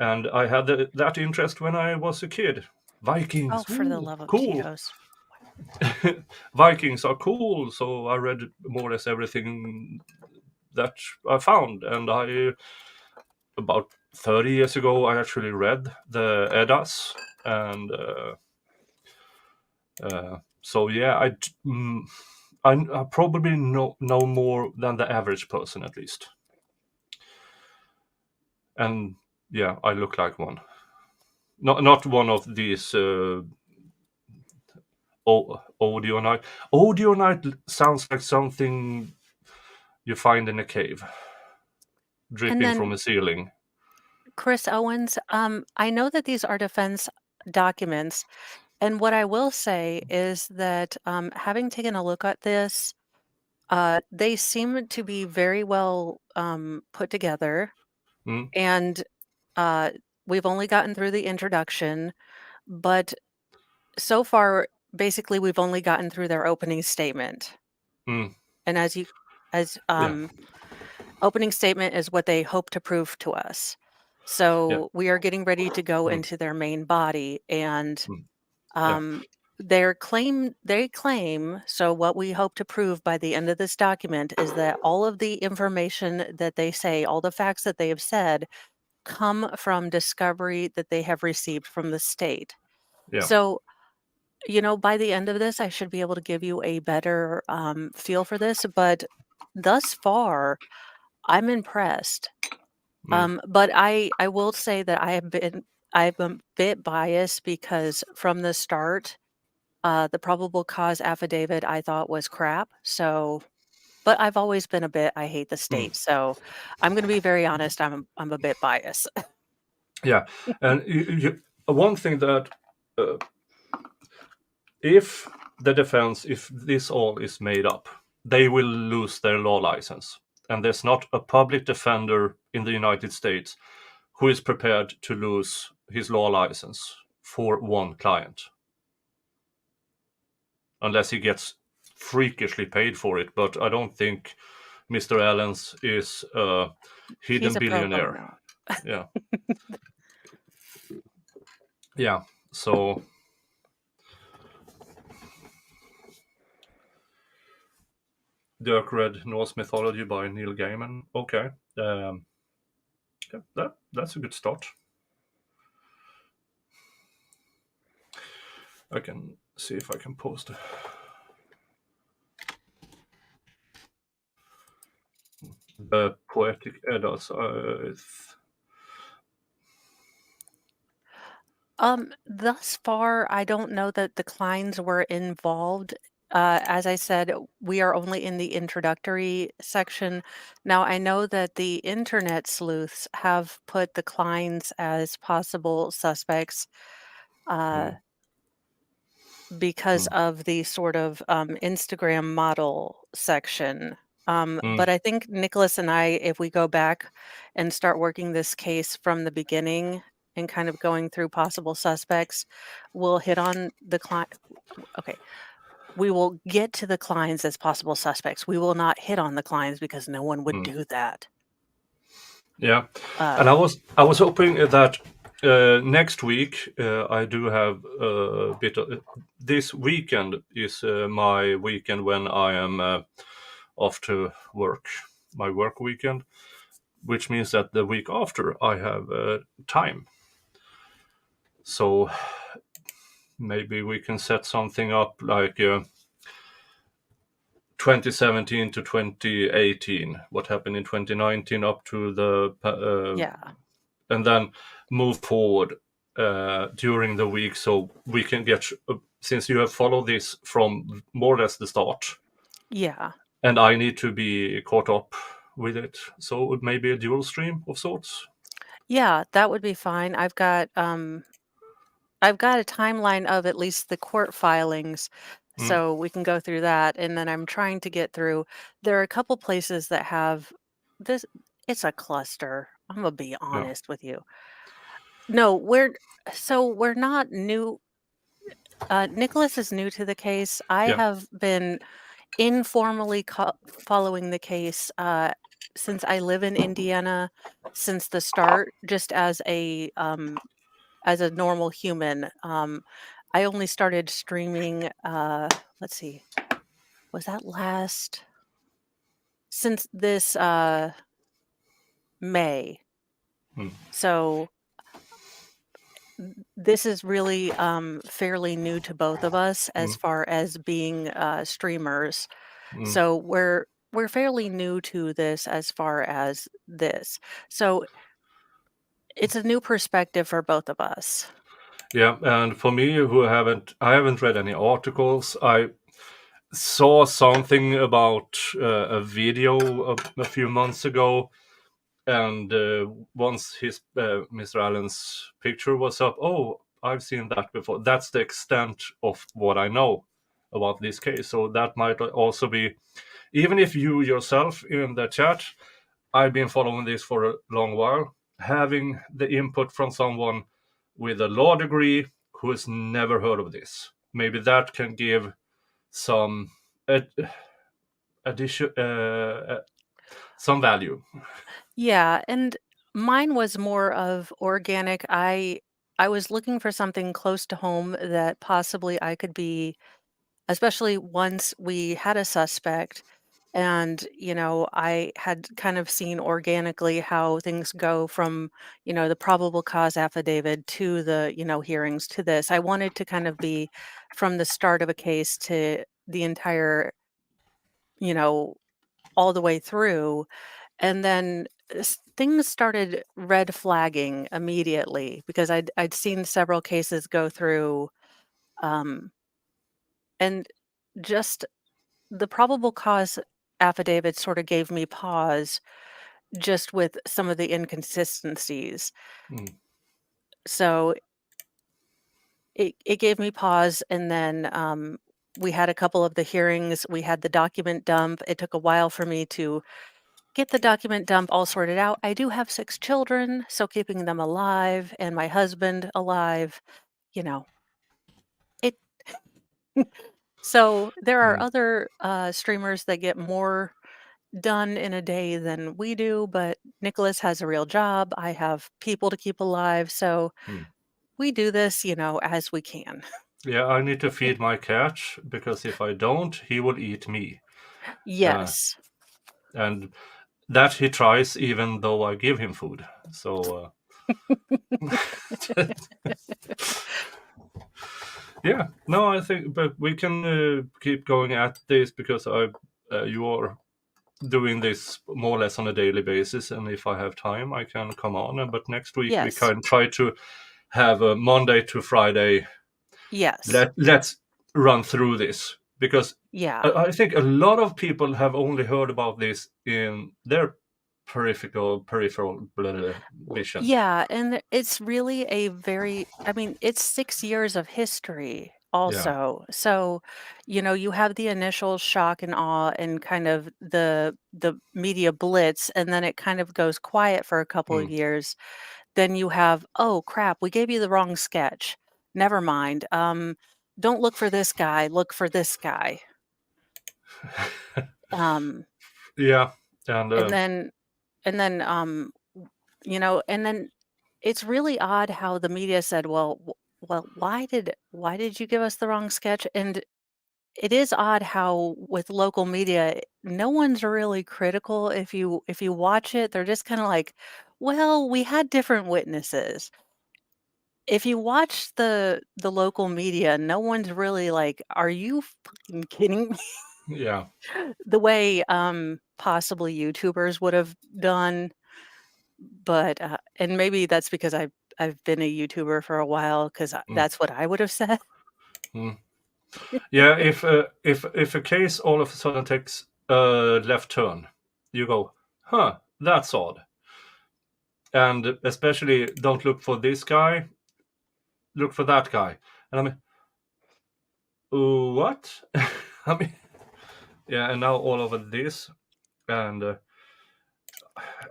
and I had that interest when I was a kid. oh, Vikings, for the ooh, love of cool. Cheetos. Vikings are cool. So I read more or less everything that I found, and I about 30 years ago I actually read the Eddas, and so yeah, I probably know more than the average person at least, and yeah, I look like one. Not one of these audio night. Audio night sounds like something you find in a cave, And dripping from then a ceiling. Chris Owens, I know that these are defense documents, and what I will say is that, having taken a look at this, they seem to be very well, put together, Mm, and, uh, we've only gotten through the introduction, but so far, basically, we've only gotten through their opening statement, mm, and as, yeah, opening statement is what they hope to prove to us. yeah, So, we are getting ready to go mm, into their main body, and mm, yeah, Um, they claim, so what we hope to prove by the end of this document is that all of the information that they say, all the facts that they have said, come from discovery that they have received from the state. yeah. So, by the end of this, I should be able to give you a better feel for this. But thus far, I'm impressed. Mm, But I will say that I've been a bit biased because from the start, the probable cause affidavit I thought was crap, so but I've always been a bit I hate the mm, state, so I'm gonna be very honest, I'm a bit biased. yeah, and one thing that uh, if the defense, if this all is made up, they will lose their law license, and there's not a public defender in the United States who is prepared to lose his law license for one client unless he gets freakishly paid for it. But I don't think Mr. Allens is a He's hidden a pro billionaire. bono. Yeah, yeah. So Dirk read Norse mythology by Neil Gaiman. Okay, um, yeah, that's a good start. I can see if I can post the poetic Eddas. Thus far, I don't know that the Kleins were involved. As I said, we are only in the introductory section. Now, I know that the internet sleuths have put the Kleins as possible suspects. Uh, mm, Because mm, of the sort of, Instagram model section. mm, But I think Nicholas and I, if we go back and start working this case from the beginning and kind of going through possible suspects, we'll hit on the client. Okay, we will get to the clients as possible suspects. We will not hit on the clients because no one would mm. do that. Yeah, Uh, and I was hoping that next week I do have a bit of this weekend is my weekend when I am off to work, my work weekend, which means that the week after I have time. So maybe we can set something up like 2017 to 2018, what happened in 2019 up to yeah. and then move forward during the week so we can get, since you have followed this from more or less the start, Yeah. and I need to be caught up with it. So maybe a dual stream of sorts. Yeah, that would be fine. I've got a timeline of at least the court filings Mm. So we can go through that, and then I'm trying to get through there are a couple places that have this it's a cluster. I'm gonna be Yeah. honest with you. No, we're not new. Nicholas is new to the case. I Yeah. have been informally following the case since I live in Indiana since the start, just as a normal human. I only started streaming. Let's see, was that last since this May? Mm. So this is really fairly new to both of us as Mm. far as being streamers. Mm. So we're fairly new to this as far as this. So it's a new perspective for both of us. Yeah, and for me, I haven't read any articles. I saw something about a video a few months ago, and once Mr. Allen's picture was up, oh, I've seen that before. That's the extent of what I know about this case. So that might also be, even if you yourself in the chat, I've been following this for a long while. Having the input from someone with a law degree who has never heard of this, maybe that can give some ad- addition, some value. Yeah, and mine was more of organic. I was looking for something close to home that possibly I could be, especially once we had a suspect. And, I had kind of seen organically how things go from, the probable cause affidavit to the, hearings to this. I wanted to kind of be from the start of a case to the entire, you know, all the way through. And then things started red flagging immediately because I'd seen several cases go through, um, and just the probable cause affidavit sort of gave me pause just with some of the inconsistencies. Mm. So it gave me pause, and then we had a couple of the hearings. We had the document dump. It took a while for me to get the document dump all sorted out. I do have 6 children, so keeping them alive and my husband alive, you know, it so there are Mm. other, streamers that get more done in a day than we do, but Nicholas has a real job, I have people to keep alive, so Mm. we do this, as we can. Yeah, I need to feed my cat because if I don't, he will eat me. Uh, Yes. and that he tries even though I give him food. So yeah, no, I think, but we can keep going at this because you are doing this more or less on a daily basis, and if I have time, I can come on. But next week we Yes. can try to have a Monday to Friday. Yes. Let's run through this because Yeah. I think a lot of people have only heard about this in their peripheral vision. Yeah, and it's really a very I mean, it's 6 years of history Yeah. also. So, you have the initial shock and awe and kind of the media blitz, and then it kind of goes quiet for a couple of Mm. years. Then you have, "Oh, crap, we gave you the wrong sketch. Never mind. Don't look for this guy, look for this guy." Um, Yeah, and and then and then, and then it's really odd how the media said, "Well, why did you give us the wrong sketch?" And it is odd how with local media, no one's really critical. If you watch it, they're just kind of like, "Well, we had different witnesses." If you watch the local media, no one's really like, "Are you fucking kidding me?" yeah. The way possibly YouTubers would have done. But, and maybe that's because I've been a YouTuber for a while 'cause, Mm. that's what I would have said. Mm. Yeah, if a case all of a sudden takes a left turn, you go, huh, that's odd. And especially don't look for this guy, look for that guy. And I mean, What? I mean, yeah, and now all over this, and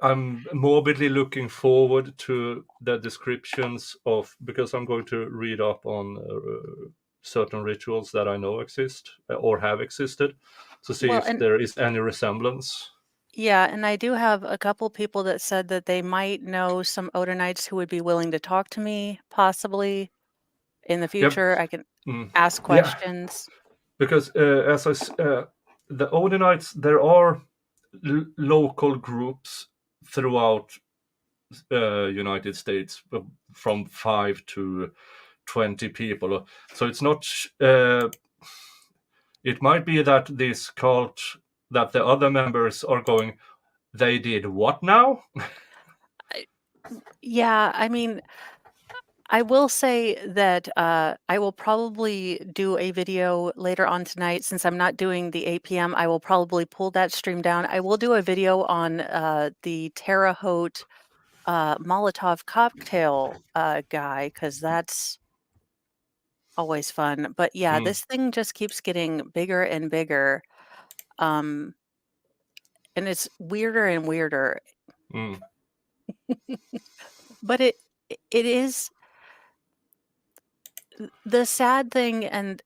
I'm morbidly looking forward to the descriptions of, because I'm going to read up on certain rituals that I know exist or have existed, to see Well, if and there is any resemblance. yeah, and I do have a couple people that said that they might know some Odinites who would be willing to talk to me, possibly in the Yep. future. I can Mm. ask Yeah, questions. because the Odinites, there are local groups throughout United States, from 5 to 20 people. So it's not. It might be that this cult, that the other members are going, they did what now? I, yeah, I mean, I will say that I will probably do a video later on tonight since I'm not doing the 8 p.m. I will probably pull that stream down. I will do a video on the Terre Haute Molotov cocktail guy because that's always fun. But yeah, Mm, this thing just keeps getting bigger and bigger. Um, and it's weirder and weirder. mm, But it is the sad thing and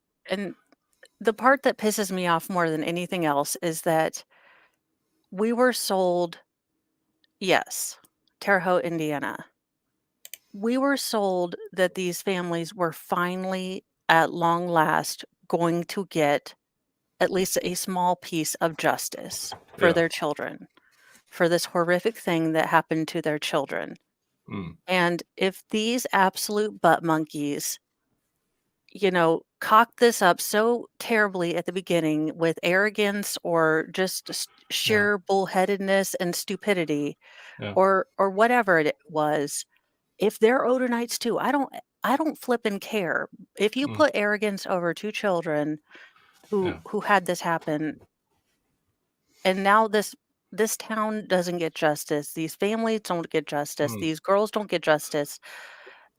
the part that pisses me off more than anything else is that we were sold, yes, Terre Haute, Indiana. We were sold that these families were finally, at long last, going to get at least a small piece of justice for yeah. their children, for this horrific thing that happened to their children. Mm, And if these absolute butt monkeys, cocked this up so terribly at the beginning with arrogance or just yeah. sheer bullheadedness and stupidity, Yeah. or whatever it was, if they're Odinites too, I don't flip and care. If you Mm, put arrogance over two children who yeah. who had this happen, and now this town doesn't get justice, these families don't get justice, Mm, these girls don't get justice,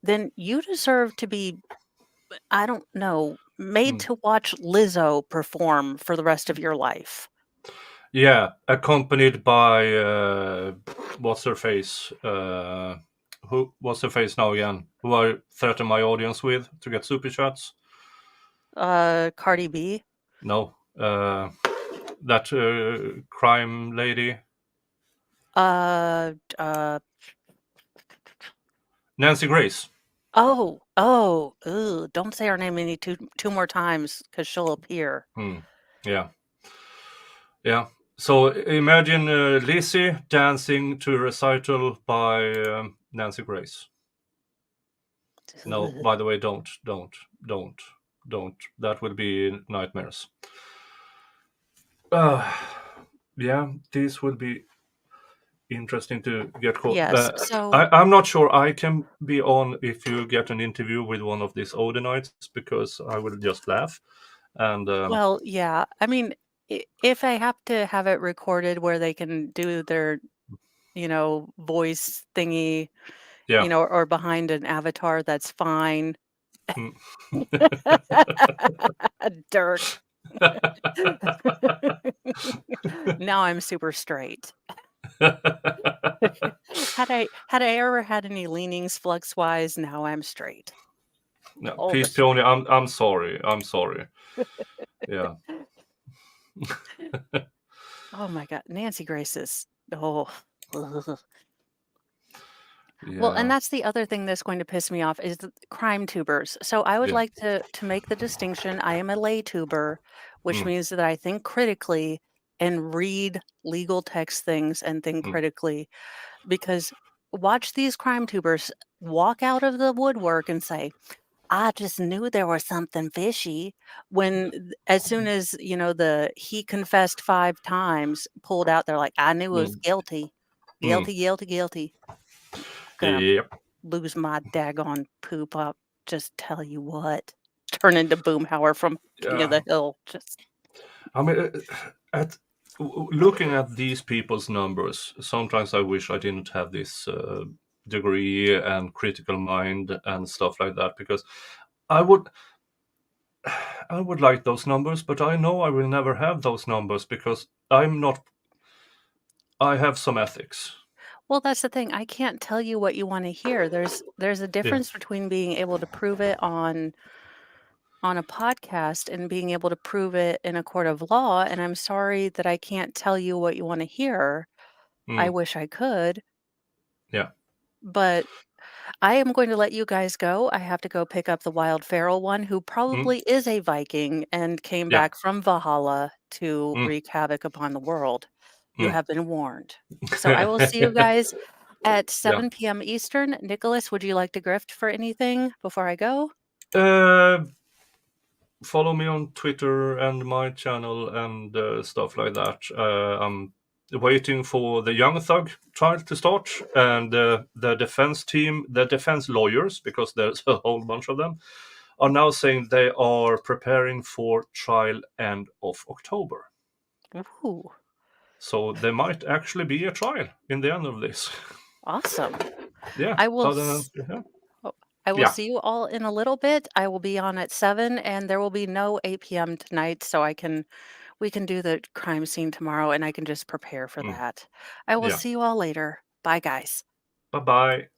then you deserve to be, I don't know, made mm. to watch Lizzo perform for the rest of your life. Yeah, accompanied by what's her face? What's her face now again? Who I threaten my audience with to get super chats? Cardi B. No, that crime lady, Uh, uh, Nancy Grace. don't say her name any two more times because she'll appear. Hmm. Yeah, yeah. So imagine Lizzie dancing to a recital by Nancy Grace. No, Ugh. by the way, don't, don't. That would be nightmares. Uh, yeah, this would be interesting to get caught. Yes. So, I'm not sure I can be on if you get an interview with one of these Odinites, because I will just laugh. And well, yeah. I mean, if I have to have it recorded where they can do their, voice thingy, yeah. or behind an avatar, that's fine. Mm. Dirk. Now I'm super straight. Had I ever had any leanings flux wise, now I'm straight. No, All the Peace Peony, straight. I'm sorry. I'm sorry. Yeah. Oh my god, Nancy Grace is oh. Ugh. Well, and Yeah. that's the other thing that's going to piss me off is the crime tubers. So I would Yeah. like to make the distinction. I am a lay tuber, which Mm, means that I think critically and read legal text things and think mm, critically because watch these crime tubers walk out of the woodwork and say, I just knew there was something fishy when as soon as, the he confessed 5 times pulled out, they're like, I knew it was mm, guilty. mm. Guilty, guilty, guilty. Gonna Yep. lose my daggone poop up. Just tell you what. Turn into Boomhauer from King of Yeah. the Hill. Just I mean, at looking at these people's numbers, sometimes I wish I didn't have this degree and critical mind and stuff like that, because I would I would like those numbers, but I know I will never have those numbers because I'm not. I have some ethics. Well, that's the thing, I can't tell you what you wanna hear. There's a Yeah. difference between being able to prove it on a podcast and being able to prove it in a court of law, and I'm sorry that I can't tell you what you wanna hear. I Mm, wish I could, yeah. but I am going to let you guys go. I have to go pick up the wild feral one who Mm, probably is a Viking and came yeah. back from Valhalla to Mm, wreak havoc upon the world. You mm. have been warned. So I will see you guys at Yeah. 7 PM Eastern. Nicholas, would you like to grift for anything before I go? Uh, Follow me on Twitter and my channel and stuff like that. I'm waiting for the Young Thug trial to start, and the defense team, the defense lawyers, because there's a whole bunch of them, are now saying they are preparing for trial end of October. Ooh, So there might actually be a trial in the end of this. awesome. Yeah. I will Other than s yeah. oh, I will Yeah. see you all in a little bit. I will be on at 7, and there will be no 8 PM tonight, so we can do the crime scene tomorrow, and I can just prepare for Mm, that. I will yeah. see you all later. Bye, guys. Bye bye.